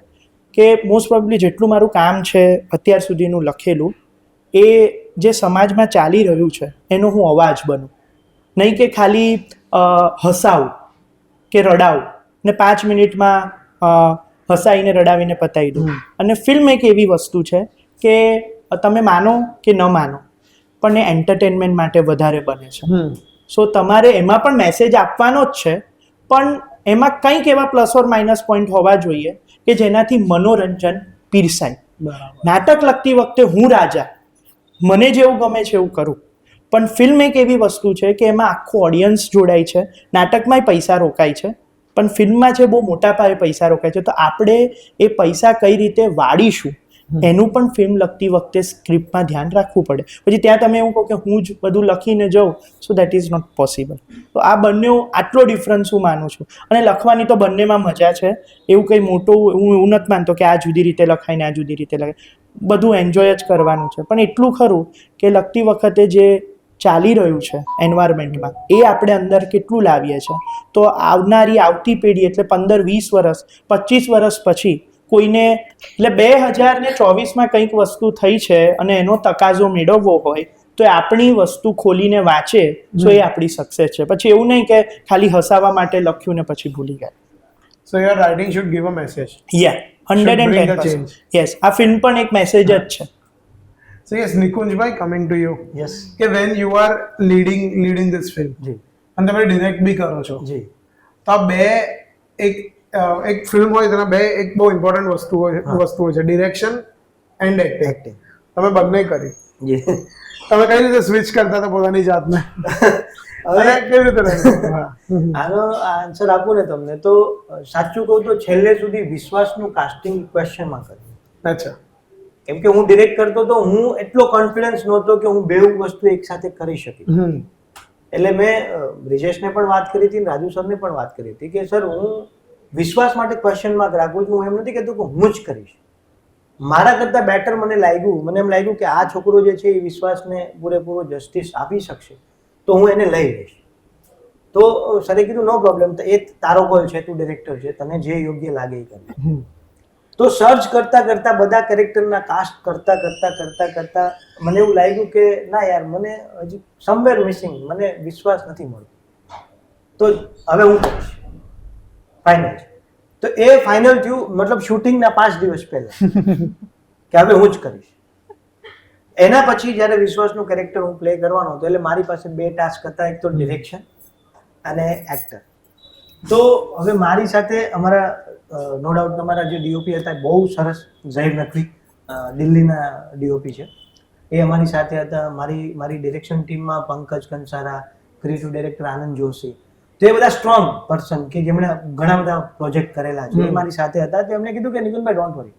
કે મોસ્ટ પ્રોબેબલી જેટલું મારું કામ છે અત્યાર સુધીનું લખેલું, એ જે સમાજમાં ચાલી રહ્યું છે એનો હું અવાજ બનું. નહીં કે ખાલી હસાવું કે રડાવું ને 5 મિનિટમાં હસાઈને રડાવીને પતાવી દઉં. અને ફિલ્મ એક એવી વસ્તુ છે કે તમે માનો કે ન માનો પણ એ એન્ટરટેનમેન્ટ માટે વધારે બને છે. સો તમારે એમાં પણ મેસેજ આપવાનો જ છે, પણ એમાં કંઈક એવા પ્લસ ઓર માઇનસ પોઈન્ટ હોવા જોઈએ કે જેનાથી મનોરંજન પીરસાય. નાટક લખતી વખતે હું રાજા, મને જેવું ગમે છે એવું કરું, પણ ફિલ્મ એક એવી વસ્તુ છે કે એમાં આખું ઓડિયન્સ જોડાય છે. નાટકમાંય પૈસા રોકાય છે પણ ફિલ્મમાં છે બહુ મોટા પાયે પૈસા રોકાય છે. તો આપણે એ પૈસા કઈ રીતે વાળીશું એનું પણ ફિલ્મ લખતી વખતે સ્ક્રિપ્ટમાં ધ્યાન રાખવું પડે. પછી ત્યાં તમે એવું કહો કે હું જ બધું લખીને જાઉં, so that is not possible. તો આ બંને આટલો ડિફરન્સ હું માનું છું. અને લખવાની તો બંનેમાં મજા છે, એવું કંઈ મોટું હું એવું નથી માનતો કે આ જુદી રીતે લખાય ને આ જુદી રીતે લખાય. બધું એન્જોય જ કરવાનું છે. પણ એટલું ખરું કે લખતી વખતે જે ચાલી રહ્યું છે એન્વાયરમેન્ટમાં એ આપણે અંદર કેટલું લાવીએ છીએ. તો આવતી પેઢી એટલે 15-20 વર્ષ 25 વર્ષ પછી કોઈને, એટલે 2024માં કંઈક વસ્તુ થઈ છે અને એનો તકાજો મેળવવો હોય તો એ આપણી વસ્તુ ખોલીને વાંચે તો એ આપણી સક્સેસ છે. પછી એવું નહીં કે ખાલી હસાવા માટે લખ્યું ને પછી ભૂલી ગયા. So your writing should give a message. Yeah, 110%. Yes, આ ફિલ્મ પણ એક મેસેજ જ છે. So yes, Nikunjbhai, coming to you. Yes કે when you are leading this film જી અને તમે ડિરેક્ટ બી કરો છો, જી તો આ બે એક ફિલ્મ હોય તેના બે એક બહુ ઇમ્પોર્ટન્ટ વસ્તુ હોય છે, ડિરેક્શન એન્ડ એક્ટિંગ. એક્ટિંગ તમે બંને કરી. જી તમે કઈ રીતે સ્વિચ કરતા હતા પોતાની જાતને અને કેવી રીતે રહેતા? હા. આનો આન્સર આપું ને તમને તો સાચું કહું તો છેલ્લે સુધી વિશ્વાસનું કાસ્ટિંગ ક્વેશ્ચનમાં કર્યું. અચ્છા. કેમ કે હું ડિરેક્ટ કરતો તો હું એટલો કોન્ફિડન્સ નહોતો કે હું બેઉ વસ્તુ એક સાથે કરી શકી. એટલે મેં બ્રિજેશને પણ વાત કરી હતી, રાજુ સરને પણ વાત કરી હતી કે સર હું વિશ્વાસ માટે ક્વેશ્ચન માર્ક રાખું છું. હું એમ નથી કહેતો કે હું જ કરીશ, મારા કરતાં બેટર મને એમ લાગ્યું કે આ છોકરો જે છે એ વિશ્વાસને પૂરેપૂરો જસ્ટિસ આપી શકશે તો હું એને લઈ લઈશ. તો સરે કીધું નો પ્રોબ્લેમ, એ તારો કોલ છે, તું ડિરેક્ટર છે, તને જે યોગ્ય લાગે એ કરે. તો સર્ચ કરતા બધા કેરેક્ટરના કાસ્ટ કરતા મને એવું લાગ્યું કે ના યાર મને હજી સમવેર મિસિંગ, મને વિશ્વાસ નથી મળતો, તો હવે હું કરીશ. ફાઇનલ છે. તો એ ફાઇનલ થયું મતલબ શૂટિંગના 5 દિવસ પહેલા કે હવે હું જ કરીશ. એના પછી જ્યારે વિશ્વાસનું કેરેક્ટર હું પ્લે કરવાનો હતો એટલે મારી પાસે 2 ટાસ્ક હતા, એક તો ડિરેક્શન અને એક્ટર. તો હવે મારી સાથે અમારા નો ડાઉટ તમારા જે ડીઓપી હતા બહુ સરસ, ઝહીર નકવી દિલ્હીના ડીઓપી છે, એ અમારી સાથે હતા. મારી ડિરેક્શન ટીમમાં પંકજ કંસારા, ક્રિએટિવ ડાયરેક્ટર આનંદ જોશી, તો એ બધા સ્ટ્રોંગ પર્સન કે જેમણે ઘણા બધા પ્રોજેક્ટ કરેલા છે, એ મારી સાથે હતા. તો એમણે કીધું કે નિકુંજભાઈ ડોન્ટ વરી,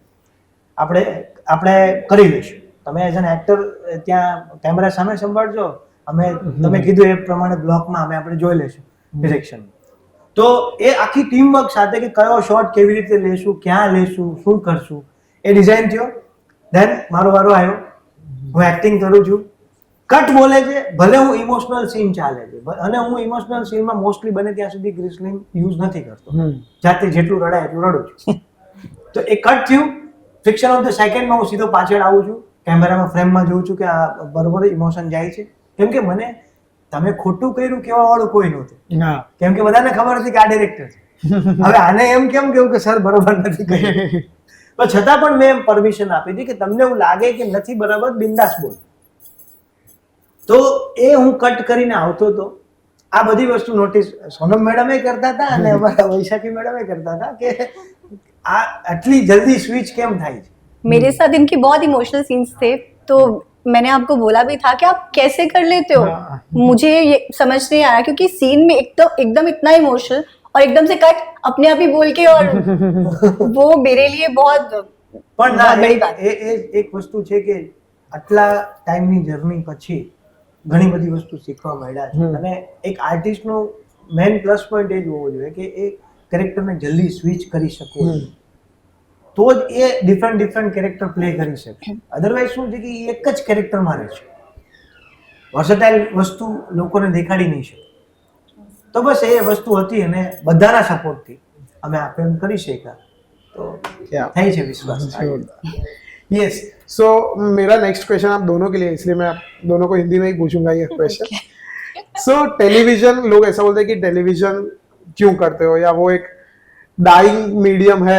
આપણે કરી લઈશું, તમે એઝ એન એક્ટર ત્યાં કેમેરા સામે સંભાળજો, તમે કીધું એ પ્રમાણે બ્લોકમાં આપણે જોઈ લઈશું ડિરેક્શન. તો એ આખી ટીમ વર્ક સાથે કે કયો શોટ કેવી રીતે લેશું, ક્યાં લેશું, શું કરશું, એ ડિઝાઇન થયો. ધેન મારો વારો આવ્યો, હું એક્ટિંગ કરું છું, કટ બોલે છે, ભલે હું ઇમોશનલ સીન ચાલે છે અને હું ઇમોશનલ સીનમાં મોસ્ટલી બને ત્યાં સુધી ગ્રીસલિન યુઝ નથી કરતો, જાતે જેટલું રડાય એટલું રડું છું. તો એ કટ થયું, ફ્રિક્શન ઓફ ધ સેકન્ડમાં હું સીધો પાછળ આવું છું, કેમેરામાં ફ્રેમમાં જોઉં છું કે આ બરોબર ઇમોશન જાય છે, કેમ કે મને તમે ખોટું કર્યું કેવા વાળું કોઈ નહોતું, હા કેમ કે બધાને ખબર હતી કે આ ડિરેક્ટર છે. હવે આને એમ કેમ કેવું કે સર બરોબર નથી કર્યું, પણ છતાં પણ મેં એમ પરમિશન આપી હતી કે તમને એવું લાગે કે નથી બરાબર, બિંદાસ બોલ. તો એ હું કટ કરીને આવતો હતો. આ બધી વસ્તુ નોટિસ સોનમ મેડમે કરતા હતા અને અમારા વૈશાખી મેડમે કરતા હતા કે આ આટલી જલ્દી સ્વિચ કેમ થાય છે. मेरे साथ इनके बहुत इमोशनल सीन्स थे, तो मैंने आपको बोला भी था कि आप कैसे कर लेते हो. हाँ. मुझे ये समझ नहीं आया क्योंकि सीन में एकदम इतना इमोशनल और एकदम से कट अपने आप ही बोल के, और वो मेरे लिए बहुत પણ बहुत ના बड़ी बात. એ એક વસ્તુ છે કે આટલા ટાઈમની જર્ની પછી ઘણી બધી વસ્તુ શીખવા મળ્યા છે. અને એક આર્ટિસ્ટનો મેઇન પ્લસ પોઈન્ટ એ જ હોવો જોઈએ કે એ કેરેક્ટરને જલ્દી સ્વિચ કરી શકવો જોઈએ. તો જ એ ડિફરન્ટ કેરેક્ટર પ્લે કરી શકે. અધરવાઇઝ શું છે કે એ એક જ કેરેક્ટરમાં રહે છે, વર્સેટાઇલ વસ્તુ લોકોને દેખાડી નહીં શકે. તો બસ એ વસ્તુ હતી અને બધાના સપોર્ટથી અમે આ ફિલ્મ કરી શક્યા. તો થઈ છે વિશ્વાસ. यस सो मेरा नेक्स्ट क्वेश्चन आप दोनों के लिए, इसलिए मैं आप दोनों को हिंदी में ही पूछूंगा ये क्वेश्चन. सो टेलीविजन, लोग ऐसा बोलते हैं कि टेलीविजन क्यों करते हो, या वो एक डाइंग मीडियम है,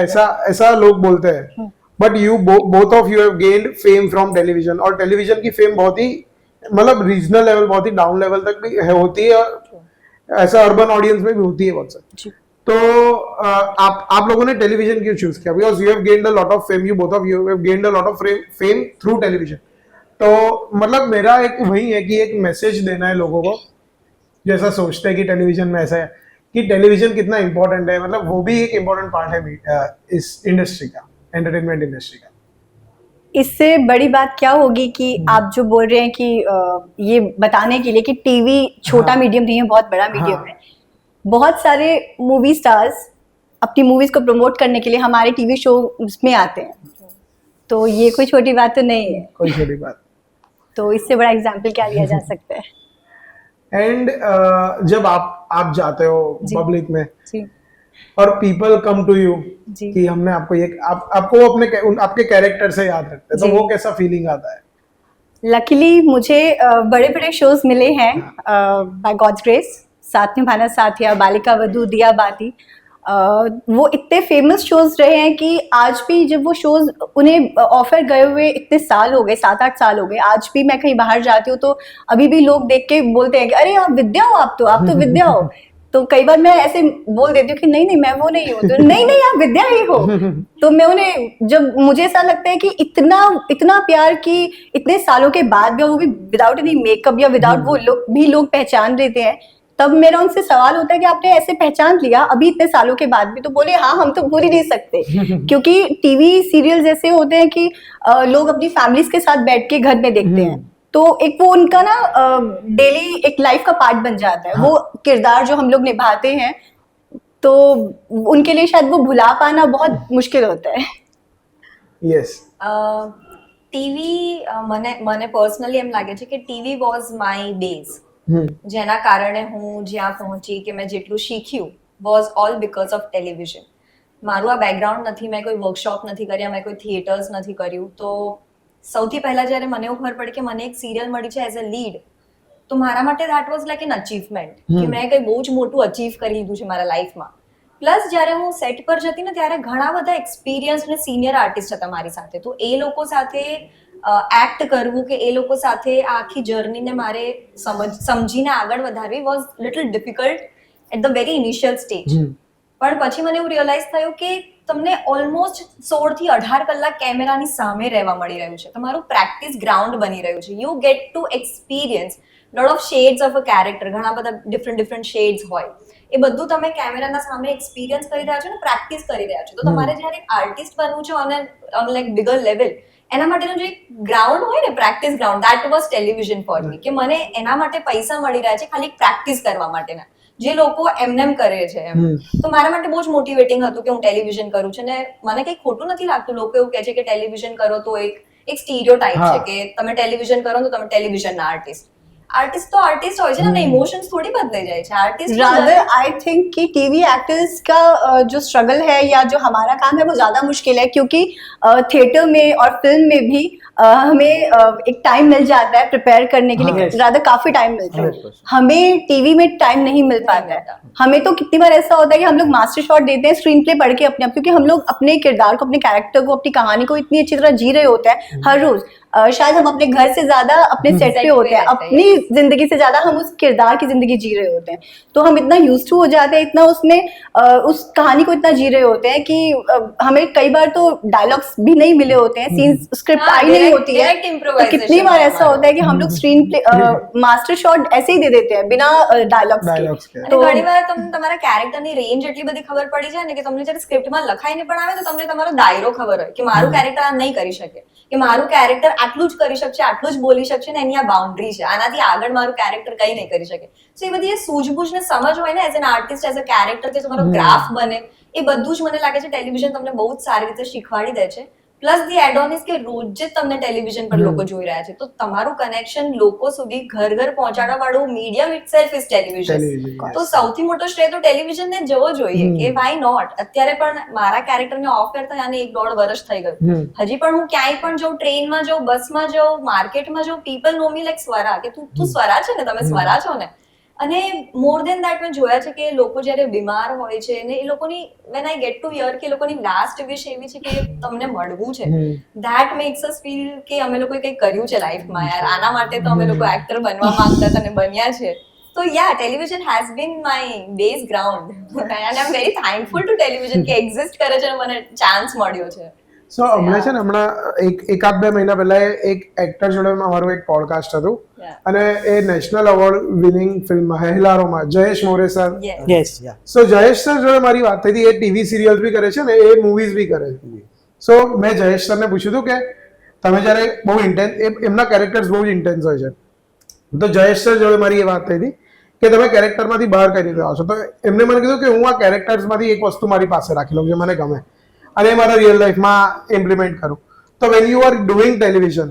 ऐसा लोग बोलते हैं. But you both of you have gained fame from television, और टेलीविजन की फेम बहुत ही मतलब रीजनल लेवल, बहुत ही डाउन लेवल तक भी होती है, और ऐसा अर्बन ऑडियंस में भी होती है बहुत सारी. तो आप लोगों ने टेलीविजन क्यों चूज किया? Because you have gained a lot of fame, you both of you have gained a lot of fame through television. तो मतलब मेरा एक वही है कि एक मैसेज देना है लोगों को, जैसा सोचते हैं कि टेलीविजन में ऐसा है कि टेलीविजन कितना इंपॉर्टेंट है, मतलब वो भी एक इम्पोर्टेंट पार्ट है इस इंडस्ट्री का, एंटरटेनमेंट इंडस्ट्री का. इससे बड़ी बात क्या होगी कि आप जो बोल रहे हैं कि ये बताने के लिए कि टीवी छोटा मीडियम नहीं है, बहुत बड़ा मीडियम है. बहुत सारे मूवी स्टार्स अपनी मूवीज को प्रमोट करने के लिए हमारे टीवी शो में आते हैं, तो ये कोई छोटी बात तो नहीं है. कोई छोटी बात. तो इससे बड़ा एग्जाम्पल क्या लिया जा सकता है. एंड जब आप जाते हो पब्लिक में जी और पीपल कम टू यू जी. कि हमने आपको ये आपको आपके कैरेक्टर से याद रखते हैं, तो जी. वो कैसा फीलिंग आता है? लकीली मुझे बड़े बड़े शोज मिले हैं बाय गॉड्स ग्रेस. साथ निभाना साथिया, बालिका वधू, दिया बाती, वो इतने फेमस शोज रहे हैं कि आज भी जब वो शोज उन्हें ऑफर गए हुए इतने साल हो गए, 7-8 साल हो गए, आज भी मैं कहीं बाहर जाती हूँ तो अभी भी लोग देख के बोलते हैं कि अरे आप विद्या हो, आप तो विद्या हो. तो कई बार मैं ऐसे बोल देती हूँ कि नहीं मैं वो नहीं हूँ, तो नहीं आप विद्या ही हो. तो मैं उन्हें, जब मुझे ऐसा लगता है कि इतना प्यार की इतने सालों के बाद भी, वो भी विदाउट एनी मेकअप या विदाउट वो लोग पहचान लेते हैं, तब मेरा उनसे सवाल होता है कि आपने ऐसे पहचान लिया अभी इतने सालों के बाद भी. तो बोले हाँ, हम तो भूल ही नहीं सकते क्योंकि टीवी सीरियल जैसे होते हैं कि लोग अपनी फैमिलीज के साथ बैठ के घर में देखते हैं, तो एक वो उनका ना डेली एक लाइफ का पार्ट बन जाता है. वो किरदार जो हम लोग निभाते हैं, तो उनके लिए शायद वो भुला पाना बहुत मुश्किल होता है. यस. ટીવી મને પર્સનલી એમ લાગે છે કે ટીવી વોઝ માય બેઝ, જેના કારણે હું જ્યાં પહોંચી, કે મેં જેટલું શીખ્યું was all because of television. મારું આ બેકગ્રાઉન્ડ નથી, મેં કોઈ વર્કશોપ નથી કર્યા, મેં કોઈ થિયેટર્સ નથી કર્યું. તો સૌથી પહેલા જ્યારે મને એવું ખબર પડી કે મને એક સિરિયલ મળી છે એઝ અ લીડ, તો મારા માટે that was like an achievement કે મેં કંઈ બહુ જ મોટું અચીવ કરી લીધું છે મારા લાઈફમાં. પ્લસ જ્યારે હું સેટ પર જતી ને ત્યારે ઘણા બધા એક્સપિરિયન્સ અને સિનિયર આર્ટિસ્ટ હતા મારી સાથે, તો એ લોકો સાથે એક્ટ કરવું કે એ લોકો સાથે આ આખી જર્નીને મારે સમજીને આગળ વધારવી was little difficult at the very initial stage. પણ પછી મને એવું રિયલાઇઝ થયું કે તમને ઓલમોસ્ટ 16 થી 18 કલાક કેમેરાની સામે રહેવા મળી રહ્યું છે, તમારું પ્રેક્ટિસ ગ્રાઉન્ડ બની રહ્યું છે. You get two experience lot of shades of a character, ઘણા બધા ડિફરન્ટ શેડ્સ હોય, એ બધું તમે કેમેરાના સામે એક્સપિરિયન્સ કરી રહ્યા છો ને પ્રેક્ટિસ કરી રહ્યા છો. તો તમારે જ્યારે આર્ટિસ્ટ બનવું છે ઓન લાઈક બિગર લેવલ, એના માટેનું જે ગ્રાઉન્ડ હોય ને, practice ground, that was television for me. કે મને એના માટે પૈસા મળી રહ્યા છે ખાલી પ્રેક્ટિસ કરવા માટેના, જે લોકો એમનેમ કરે છે એમ. તો મારા માટે બહુ જ મોટિવેટિંગ હતું કે હું ટેલિવિઝન કરું છું. ને મને કંઈ ખોટું નથી લાગતું. લોકો એવું કહે છે કે ટેલિવિઝન કરો તો એક સ્ટીરિયોટાઇપ છે કે તમે ટેલિવિઝન કરો તો તમે ટેલિવિઝનના આર્ટિસ્ટ तो आर्टिस्ट हो जाए ना, इमोशंस थोड़ी बदले जाए छे. आर्टिस्ट रादर आई थिंक कि टीवी एक्टर्स का जो स्ट्रगल है या जो हमारा काम है वो ज़्यादा मुश्किल है, क्योंकि थिएटर में और फिल्म में भी हमें एक टाइम मिल जाता है प्रिपेयर करने के लिए, ज्यादा काफी टाइम मिलता है। 100%। हमें टीवी में टाइम नहीं मिल पाता है। हमें तो कितनी बार ऐसा होता है कि हम लोग मास्टर शॉट देते हैं स्क्रीन प्ले पढ़ के अपने आप, क्योंकि हम लोग अपने किरदार को, अपने कैरेक्टर को, अपनी कहानी को इतनी अच्छी तरह जी रहे होते हैं हर रोज। शायद हम अपने घर से ज्यादा अपने सेट पे होते हैं, अपनी जिंदगी से ज्यादा हम उस किरदार की जिंदगी जी रहे होते हैं। तो हम इतना यूज्ड टू हो जाते हैं, इतना उसमें उस कहानी को इतना जी रहे होते हैं कि हमें कई बार तो डायलॉग्स भी नहीं मिले होते हैं, सीन्स स्क्रिप्ट आई नहीं होती है। तो कितनी बार ऐसा होता है कि हम लोग स्क्रीन प्ले मास्टर शॉट ऐसे ही दे देते हैं बिना डायलॉग्स के। તો ઘણીવાર તમારા કેરેક્ટરની રેન્જ એટલી બધી ખબર પડી જાય ને કે તમને જ્યારે સ્ક્રિપ્ટમાં લખાઈને પણ આવે તો તમને તમારો દાયરો ખબર હોય કે મારું કેરેક્ટર આ નહીં કરી શકે, કે મારું કેરેક્ટર આટલું જ કરી શકશે, આટલું જ બોલી શકશે ને એની આ બાઉન્ડ્રી છે, આનાથી આગળ મારું કેરેક્ટર કંઈ નહીં કરી શકે. સો એ બધી એ સૂઝબૂઝ ને સમજ હોય ને as an artist, as a character, જે તમારો ગ્રાફ બને, એ બધું જ મને લાગે છે ટેલિવિઝન તમને બહુ જ સારી રીતે શીખવાડી દે છે. Plus the add on is કે રોજ જ તમને ટેલિવિઝન પર લોકો જોઈ રહ્યા છે, તો તમારું કનેક્શન લોકો સુધી ઘર ઘર પહોંચાડવા વાળું મીડિયમ ઇટસેલ્ફ ઇઝ ટેલિવિઝન. તો સૌથી મોટો શ્રેય તો ટેલિવિઝનને જ જવો જોઈએ કે વાય નોટ. અત્યારે પણ મારા કેરેક્ટરને ઓફ કરતા આને 1.5 વર્ષ થઈ ગયું, હજી પણ હું ક્યાંય પણ જાઉં, ટ્રેનમાં જાઉં, બસમાં જાઉં, માર્કેટમાં જાઉં, પીપલ નો મી લાઈક સ્વરા, કે તું સ્વરા છે ને, તમે સ્વરા છો ને. અને મોર દેન દેટ મેં જોયા છે કે લોકો જ્યારે બીમાર હોય છે ને એ લોકોની, when I get to hear કે લોકોની લાસ્ટ વિશ એવી છે કે તમને મળવું છે, ધેટ મેક્સ અસ ફીલ કે અમે લોકોએ કંઈક કર્યું છે લાઈફમાં યાર, આના માટે તો અમે લોકો એક્ટર બનવા માંગતા હતા અને બન્યા છે. તો yeah, television has been my base ground and I am very thankful to television કે એક્ઝિસ્ટ કરે છે અને મને ચાન્સ મળ્યો છે. સો હમણાં છે ને, હમણાં એકાદ બે મહિના પહેલા એક એક્ટર જોડે મારું એક પોડકાસ્ટ હતું, અને એ નેશનલ એવોર્ડ વિનિંગ ફિલ્મ હેલારોમાં Jayesh More sir. Yes. So Jayesh sir જોડે મારી વાત થઈ હતી, એ ટીવી સિરિયલ્સ બી કરે છે ને એ મૂવીઝ બી કરે છે. સો મેં જયેશ સરને પૂછ્યું હતું કે તમે જ્યારે બહુ ઇન્ટેન્સ, એમના કેરેક્ટર્સ બહુ જ ઇન્ટેન્સ હોય છે, તો જયેશ સર જોડે મારી એ વાત થઈ હતી કે તમે કેરેક્ટરમાંથી બહાર કઈ રીતે આવશો. તો એમને મને કીધું કે હું આ કેરેક્ટર્સમાંથી એક વસ્તુ મારી પાસે રાખી લઉં જે મને ગમે અને મારા રિયલ લાઈફમાં इम्प्लीमेंट करूँ. तो when you are doing television,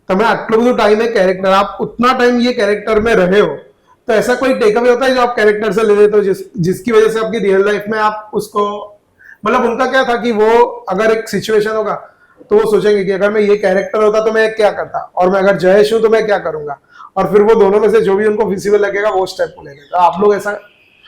तुम्हें आटलो બધું टाइम है कैरेक्टर, आप उतना टाइम ये कैरेक्टर में रहे हो, तो ऐसा कोई टेक अवे होता है जो आप कैरेक्टर से ले लेते हो, जिसकी वजह से आपकी रियल लाइफ में आप उसको, मतलब उनका क्या था कि वो अगर एक सिचुएशन होगा तो वो सोचेंगे कि अगर मैं ये कैरेक्टर होता तो मैं क्या करता, और मैं अगर जयेश हूँ तो मैं क्या करूंगा, और फिर वो दोनों में से जो भी उनको फिजिबल लगेगा वो स्टेप को लेंगे. तो आप लोग ऐसा?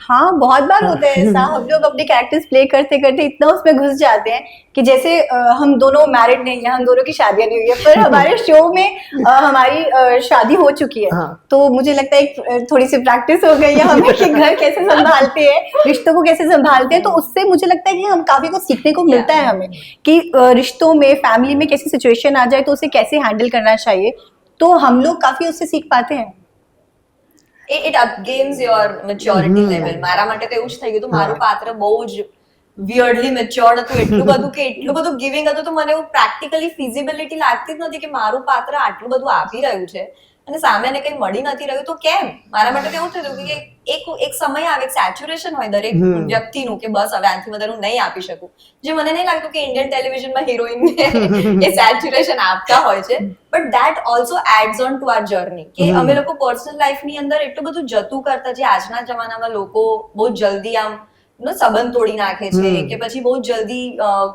हाँ, बहुत बार होता है ऐसा. हम लोग अपने कैरेक्टर्स प्ले करते करते इतना उसमें घुस जाते हैं कि जैसे हम दोनों मैरिड नहीं है, हम दोनों की शादियां नहीं हुई है, पर हमारे शो में हमारी शादी हो चुकी है. हाँ. तो मुझे लगता है एक थोड़ी सी प्रैक्टिस हो गई है हमें कि घर कैसे संभालते हैं, रिश्तों को कैसे संभालते हैं. तो उससे मुझे लगता है कि हम काफी कुछ सीखने को मिलता है हमें कि रिश्तों में, फैमिली में कैसी सिचुएशन आ जाए तो उसे कैसे हैंडल करना चाहिए. तो हम लोग काफी उससे सीख पाते हैं. It upgains your maturity level. મારા માટે તો એવું જ થઈ ગયું હતું. મારું પાત્ર બહુ જ વિયર્ડલી મેચ્યોર્ડ હતું, એટલું બધું ગિવિંગ હતું, તો મને એવું પ્રેક્ટિકલી ફિઝિબિલિટી લાગતી જ નથી કે મારું પાત્ર આટલું બધું આપી રહ્યું છે અને સામેને કંઈ મળી નથી રહ્યું, તો કેમ? મારા માટે તો એવું થયું કે એક સમય આવે, એક સેચ્યુરેશન હોય દરેક વ્યક્તિનું કે બસ હવે આનાથી વધારે હું નહીં આપી શકું. જે મને નહીં લાગતું કે ઇન્ડિયન ટેલિવિઝનમાં હિરોઈનને એ સેચ્યુરેશન આપતા હોય છે. But that also adds on to our journey કે અમે લોકો પર્સનલ લાઈફની અંદર એટલું બધું જતું કરતા, જે આજના જમાનામાં લોકો બહુ જલ્દી આમ સંબંધ તોડી નાખે છે કે પછી બહુ જલ્દી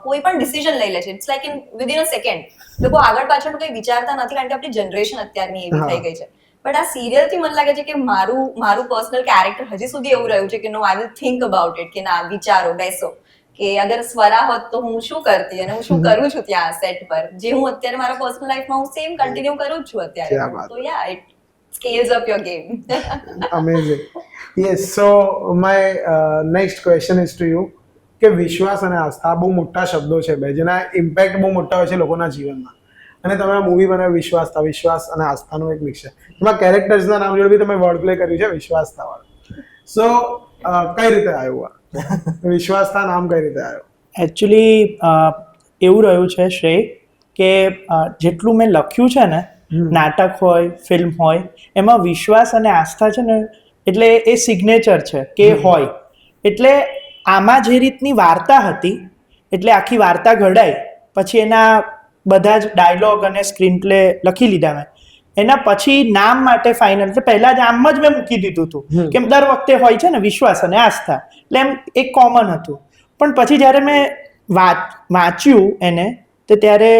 કોઈ પણ ડિસિઝન લઈ લે છે. It's like in within a second. લોકો આગળ પાછળનું કંઈ વિચારતા નથી કારણ કે આપણી જનરેશન અત્યારની એવી થઈ ગઈ છે. બટ આ સિરિયલથી મને લાગે છે કે મારું પર્સનલ કેરેક્ટર હજી સુધી એવું રહ્યું છે કે no, I will think about it, કે ના, વિચારો, બેસો કે અગર સ્વરા હોત તો હું શું કરતી અને હું શું કરું છું ત્યાં સેટ પર, જે હું અત્યારે મારા પર્સનલ લાઈફમાં હું સેમ કન્ટિન્યુ કરું છું અત્યારે. તો યા, it scales up your game. Amazing. Yes, so my next question is to you કે વિશ્વાસ અને આસ્થા બહુ મોટા શબ્દો છે બે, જેના ઇમ્પેક્ટ બહુ મોટા હોય છે લોકોના જીવનમાં, અને તમે આ મૂવી બનાવી વિશ્વાસ અને આસ્થાનું એક મિક્સ છે. એમાં કેરેક્ટર્સના નામ જોડે બી તમે વર્ડ પ્લે કર્યું છે વિશ્વાસતા વાળું. સો કઈ રીતે આવ્યું આ વિશ્વાસતા નામ, કઈ રીતે આવ્યું? એકચ્યુઅલી એવું રહ્યું છે શ્રેય કે જેટલું મેં લખ્યું છે ને, નાટક હોય, ફિલ્મ હોય, એમાં વિશ્વાસ અને આસ્થા છે ને, એટલે એ સિગ્નેચર છે કે હોય. એટલે આમાં જે રીતની વાર્તા હતી, એટલે આખી વાર્તા ઘડાઈ પછી એના બધા જ ડાયલોગ અને સ્ક્રીન પ્લે લખી લીધા મેં. એના પછી નામ માટે ફાઇનલ, એટલે પહેલાં જ આમ જ મેં મૂકી દીધું હતું કેમ દર વખતે હોય છે ને વિશ્વાસ અને આસ્થા, એટલે એમ એક કોમન હતું. પણ પછી જ્યારે મેં વાંચ્યું એને, તો ત્યારે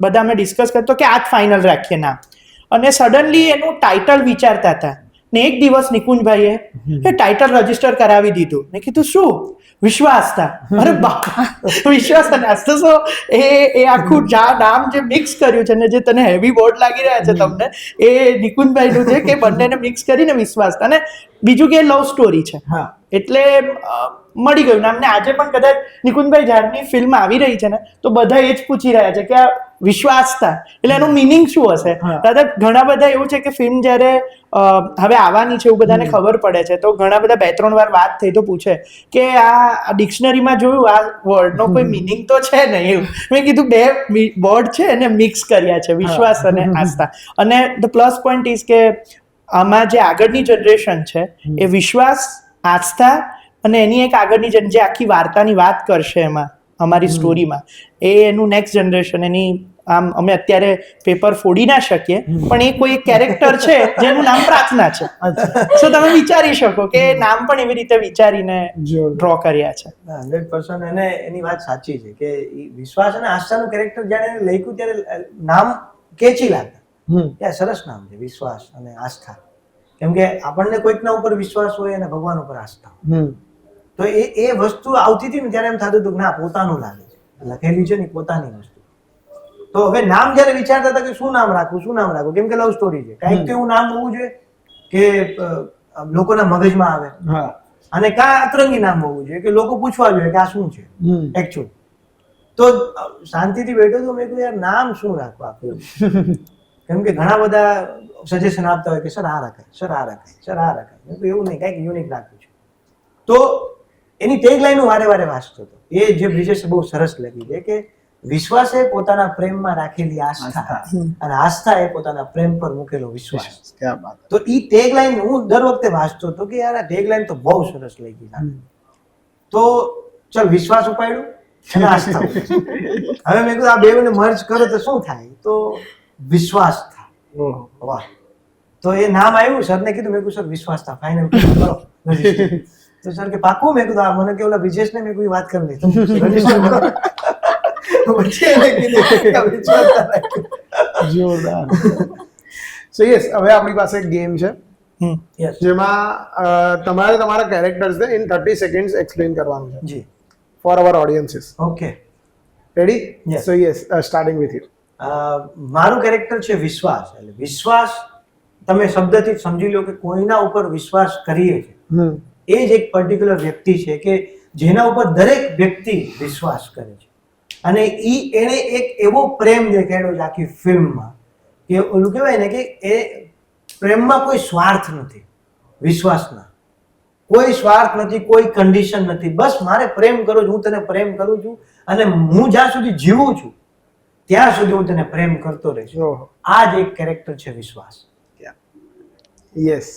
બધા અમે ડિસ્કસ કરતો કે આ જ ફાઇનલ રાખીએ નામ, અને સડનલી એનું ટાઇટલ વિચારતા હતા ને એક દિવસ નિકુંજભાઈએ એ ટાઇટલ રજીસ્ટર કરાવી દીધું. મેં કીધું શું? વિશ્વાસતા. અરે બા, વિશ્વાસ અને આસ્થા. સો એ આખું નામ જે મિક્સ કર્યું છે ને, જે તને હેવી બોર્ડ લાગી રહ્યા છે તમને, એ નિકુંજભાઈનું છે કે બંનેને મિક્સ કરીને વિશ્વાસ. અને બીજું કે લવ સ્ટોરી છે, હા, એટલે મળી ગયું નામને. આજે પણ કદાચ નિકુંજભાઈ જાડની ફિલ્મ આવી રહી છે ને, તો બધા એ જ પૂછી રહ્યા છે કે આ વિશ્વાસતા એટલે એનું મિનિંગ શું હશે. દાદા ઘણા બધા એવું છે કે ફિલ્મ જ્યારે હવે આવવાની છે એવું બધાને ખબર પડે છે, તો ઘણા બધા 2-3 વાર વાત થઈ તો પૂછે કે આ ડિક્શનરીમાં જોયું આ વર્ડનો કોઈ મિનિંગ તો છે નહીં એવું. મેં કીધું 2 વર્ડ છે એને મિક્સ કર્યા છે, વિશ્વાસ અને આસ્થા. અને ધ પ્લસ પોઈન્ટ ઇઝ કે આમાં જે આગળની જનરેશન છે એ વિશ્વાસ, આસ્થા અને એની એક આગળની જે આખી વાર્તાની વાત કરશે એમાં અમારી સ્ટોરીમાં, એ એનું નેક્સ્ટ જનરેશન. એની આમ અમે અત્યારે પેપર ફોડી ના શકીએ, પણ એ કોઈ એક કેરેક્ટર છે જેનું નામ પ્રાર્થના છે. સો તમે વિચારી શકો કે નામ પણ એવી રીતે વિચારીને ડ્રો કર્યા છે. 100%. અને એની વાત સાચી છે કે ઈ વિશ્વાસ અને આસ્થાનું કેરેક્ટર જ્યારે એને લખ્યું ત્યારે નામ કેચી લાગે કે સરસ નામ છે, વિશ્વાસ અને આસ્થા. કેમ કે આપણને કોઈકના ઉપર વિશ્વાસ હોય અને ભગવાન ઉપર આસ્થા હોય, તો એ વસ્તુ આવતી હતી ને ત્યારે એમ થતું હતું કે ના, પોતાનું લાગે છે, લખેલી છે ને પોતાની વસ્તુ. તો હવે નામ જયારે વિચારતા હતા કે શું નામ રાખવું, કેમ કે લવ સ્ટોરી છે, કાંઈક તો એવું નામ હોવું જોઈએ કે લોકોના મગજમાં આવે, અને કાં અતરંગી નામ હોવું જોઈએ કે લોકો પૂછવા જોઈએ કે આ શું છે એકચ્યુઅલ. તો શાંતિથી બેઠો તો મેં કહ્યું યાર નામ શું રાખવું આપ્યું, કેમ કે ઘણા બધા સજેશન આપતા હોય કે સર આ રખાય, સર આ રખાય, સર આ રખાય. મેં કહ્યું એવું નહીં, કાંઈક યુનિક રાખવું છે. તો એની ટેગલાઈન હું વારે વારે વાંચતો હતો. એ જે બ્રિજેશે બહુ સરસ લખી છે કે વિશ્વાસ એ પોતાના પ્રેમમાં રાખેલી આસ્થા, અને આસ્થા એ પોતાના પ્રેમ પર મૂકેલો વિશ્વાસ. તો ઈ ટેગલાઈન હું દર વખતે વાંચતો હતો કે યાર આ ટેગલાઈન તો બહુ સરસ લખી છે. તો ચલ વિશ્વાસ ઉપાડ્યું અને આસ્થા ઉપાડ્યું. હવે મેં કીધું આ બેઉને મર્જ કરો તો શું થાય, તો વિશ્વાસ થાય. વાહ. તો એ નામ આવ્યું, સરને કીધું, મેં કીધું સર વિશ્વાસ થાય, ફાઇનલ કરો. તો સર કે પાકું? મેં કીધું મને કે ઓલા બ્રિજેશને મેં કોઈ વાત કરી લીધી. જોરદાર. સો યસ, હવે આપણી પાસે એક ગેમ છે જેમાં તમારે તમારા કેરેક્ટર્સને ઇન 30 સેકન્ડ્સ એક્સપ્લેન કરવાનું છે જી, for our audiences. Okay, ready? So yes, starting with you. મારું કેરેક્ટર છે વિશ્વાસ. એટલે વિશ્વાસ તમે શબ્દથી સમજી લો કે કોઈના ઉપર વિશ્વાસ કરીએ છીએ, એ જ એક પર્ટિક્યુલર વ્યક્તિ છે કે જેના ઉપર દરેક વ્યક્તિ વિશ્વાસ કરે છે. અને એને એક એવો પ્રેમ દેખાડ્યો છે આખી ફિલ્મમાં કે ઓલું કહેવાય ને કે એ પ્રેમમાં કોઈ સ્વાર્થ નથી. વિશ્વાસના કોઈ સ્વાર્થ નથી, કોઈ કન્ડિશન નથી. બસ મારે પ્રેમ કરો છું, હું તને પ્રેમ કરું છું, અને હું જ્યાં સુધી જીવું છું ત્યાં સુધી હું તને પ્રેમ કરતો રહીશ. આ જ એક કેરેક્ટર છે વિશ્વાસ. यस.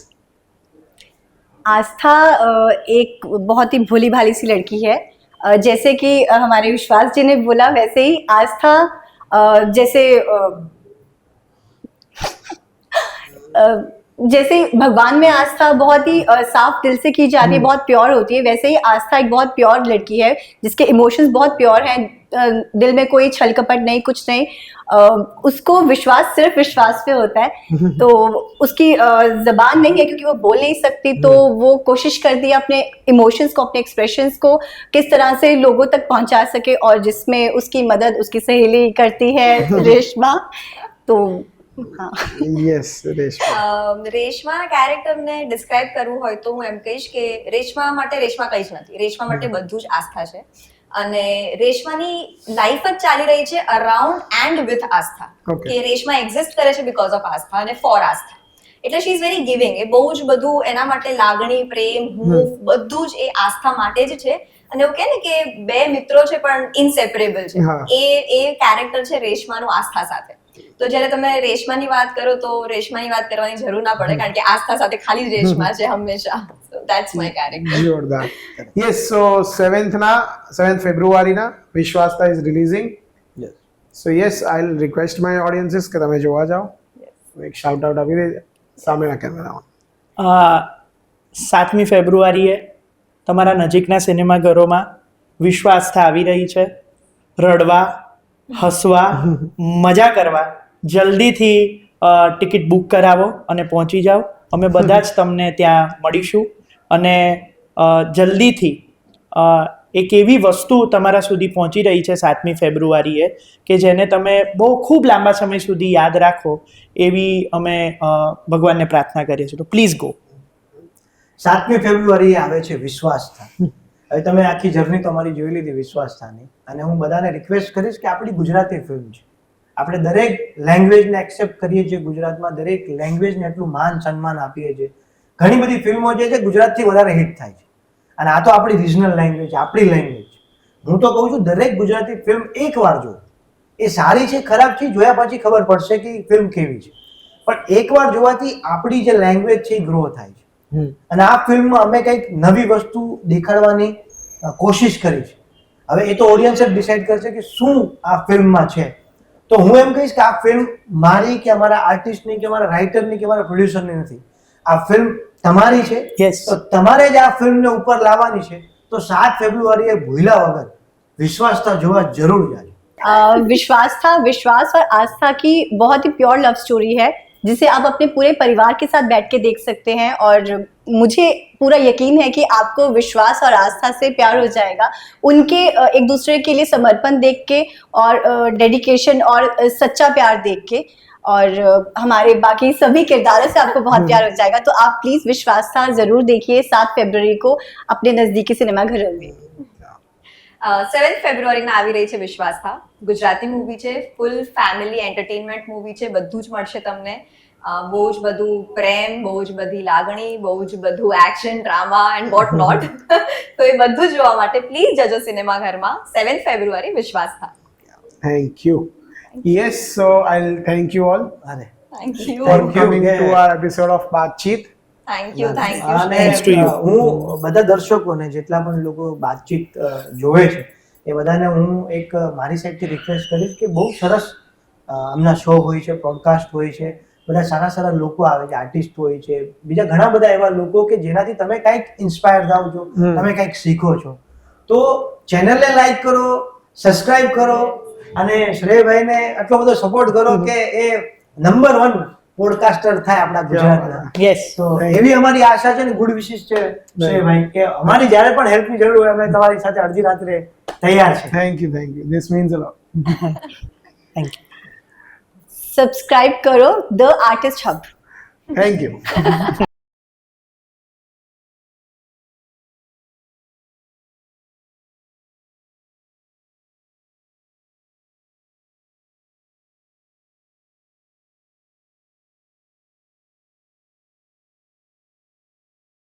आस्था एक बहुत ही भोली भाली सी लड़की है. जैसे कि हमारे विश्वास जी ने बोला वैसे ही आस्था जैसे जैसे भगवान में आस्था बहुत ही साफ दिल से की जाती है, बहुत प्योर होती है, वैसे ही आस्था एक बहुत प्योर लड़की है जिसके इमोशंस बहुत प्योर हैं, दिल में कोई छल कपट नहीं, कुछ नहीं. उसको विश्वास सिर्फ विश्वास पे होता है. तो उसकी जबान नहीं है क्योंकि वो बोल नहीं सकती, तो वो कोशिश करती है अपने इमोशंस को, अपने एक्सप्रेशंस को किस तरह से लोगों तक पहुंचा सके, और जिसमें उसकी मदद उसकी सहेली करती है रेशमा. तो યસ, રેશમાના કેરેક્ટરને ડિસ્ક્રાઇબ કરવું હોય તો હું એમ કહીશ કે રેશમા માટે રેશમા કંઈ જ નથી, રેશમા માટે બધું જ આસ્થા છે. અને રેશમાની લાઈફ જ ચાલી રહી છે અરાઉન્ડ એન્ડ વિથ આસ્થા, કે રેશમા એક્ઝિસ્ટ કરે છે બીકોઝ ઓફ આસ્થા અને ફોર આસ્થા. એટલે શી ઇઝ વેરી ગિવિંગ. એ બહુ જ બધું એના માટે લાગણી, પ્રેમ, હૂંફ બધું જ એ આસ્થા માટે જ છે. અને એવું કહે ને કે બે મિત્રો છે પણ ઇનસેપરેબલ છે, એ કેરેક્ટર છે રેશમાનું આસ્થા સાથે. તો જ્યારે તમે રેશમાની વાત કરો તો રેશમાની વાત કરવાની જરૂર ના પડે, કારણ કે આસ્થા સાથે ખાલી રેશમા છે હંમેશા. So that's my character. જોરદાર. યસ. સો 7th ફેબ્રુઆરીના વિશ્વાસતા is releasing. So yes, I will request my audiences કે તમે જોવા જાઓ. એક શાઉટ આઉટ આપી દેજો સામેના કેમેરામાં. 7મી ફેબ્રુઆરીએ તમારા નજીકના સિનેમાઘરોમાં વિશ્વાસતા આવી રહી છે. રડવા, હસવા, મજા કરવા જલ્દીથી ટિકિટ બુક કરાવો અને પહોંચી જાઓ. અમે બધા જ તમને ત્યાં મળીશું અને જલ્દીથી એક એવી વસ્તુ તમારા સુધી પહોંચી રહી છે 7મી ફેબ્રુઆરીએ કે જેને તમે બહુ ખૂબ લાંબા સમય સુધી યાદ રાખો એવી અમે ભગવાનને પ્રાર્થના કરીએ છીએ. તો પ્લીઝ ગો. 7મી ફેબ્રુઆરીએ આવે છે વિશ્વાસથા. હવે તમે આખી જર્ની તમારી જોઈ લીધી વિશ્વાસથાની, અને હું બધાને રિક્વેસ્ટ કરીશ કે આપણી ગુજરાતી ફિલ્મ છે, આપણે દરેક લેંગ્વેજને એક્સેપ્ટ કરીએ છીએ. ગુજરાતમાં દરેક લેંગ્વેજને એટલું માન સન્માન આપીએ છીએ. ઘણી બધી ફિલ્મો જે છે ગુજરાતથી વધારે હિટ થાય છે, અને આ તો આપણી રિજનલ લેંગ્વેજ, આપણી લેંગ્વેજ. હું તો કહું છું દરેક ગુજરાતી ફિલ્મ એકવાર જો, એ સારી છે ખરાબ છે જોયા પછી ખબર પડશે કે ફિલ્મ કેવી છે, પણ એકવાર જોવાથી આપણી જે લેંગ્વેજ છે એ ગ્રો થાય છે. અને આ ફિલ્મમાં અમે કંઈક નવી વસ્તુ દેખાડવાની કોશિશ કરી છે. હવે એ તો ઓડિયન્સ જ ડિસાઈડ કરશે કે શું આ ફિલ્મમાં છે. તો હું એમ કહીશ કે આ ફિલ્મ મારી કે અમારા આર્ટિસ્ટની કે અમારા રાઇટરની કે અમારા પ્રોડ્યુસરની નથી. આ ફિલ્મ તમારી છે. Yes. તો તમારે જ આ ફિલ્મને ઉપર લાવવાની છે. તો 7 ફેબ્રુઆરીએ ભૂલ્યા વગર વિશ્વાસતા જોવા जरूर जाए. विश्वास और आस्था की बहुत ही प्योर लव स्टोरी है जिसे आप अपने पूरे परिवार के साथ बैठ के देख सकते हैं और मुझे पूरा यकीन है कि आपको विश्वास और आस्था से प्यार हो जाएगा. उनके एक दूसरे के लिए समर्पण देख के और डेडिकेशन और सच्चा प्यार देख के और हमारे बाकी सभी किरदारों से आपको बहुत प्यार हो जाएगा. तो आप प्लीज विश्वास था जरूर देखिए 7 फरवरी को अपने नजदीकी सिनेमाघरों में. 7 ફેબ્રુઆરીના આવી રહી છે વિશ્વાસથા. ગુજરાતી મૂવી છે, ફૂલ ફેમિલી એન્ટરટેનમેન્ટ મૂવી છે. બધું જ મળશે તમને. બહુ જ બધું પ્રેમ, બહુ જ બધી લાગણી, બહુ જ બધું action, drama and what not. તો એ બધું જોવા માટે પ્લીઝ જજો સિનેમાઘરમાં 7 ફેબ્રુઆરી Vishwastha. Thank you. Yes, so I'll thank you all અરે thank you. for Thank you. coming to our episode of Baatcheet. Thank you. અને Thanks to you. હું બધા દર્શકોને જેટલા પણ લોકો બાતચીત જોવે છે એ બધાને હું એક મારી સાઈડથી રિક્વેસ્ટ કરીશ કે બહુ સરસ આમના શો હોય છે, પોડકાસ્ટ હોય છે, બધા સારા સારા લોકો આવે છે, આર્ટિસ્ટ હોય છે, બીજા ઘણા બધા એવા લોકો કે જેનાથી તમે કંઈક ઇન્સ્પાયર થાવ છો, તમે કંઈક શીખો છો. તો ચેનલને લાઈક કરો, સબસ્ક્રાઇબ કરો અને શ્રેયભાઈને આટલો બધો સપોર્ટ કરો કે એ નંબર 1 પોડકાસ્ટર થાય આપણા ગુજરાતના. યસ. તો એવી અમારી આશા છે ને ગુડ વિશિસ છે શ્રેયભાઈ કે અમારી જ્યારે પણ હેલ્પની જરૂર હોય અમે તમારી સાથે અડધી રાત્રે તૈયાર છે. Thank you, thank you. This means a lot. Thank you. Subscribe करो the artist hub. Thank you.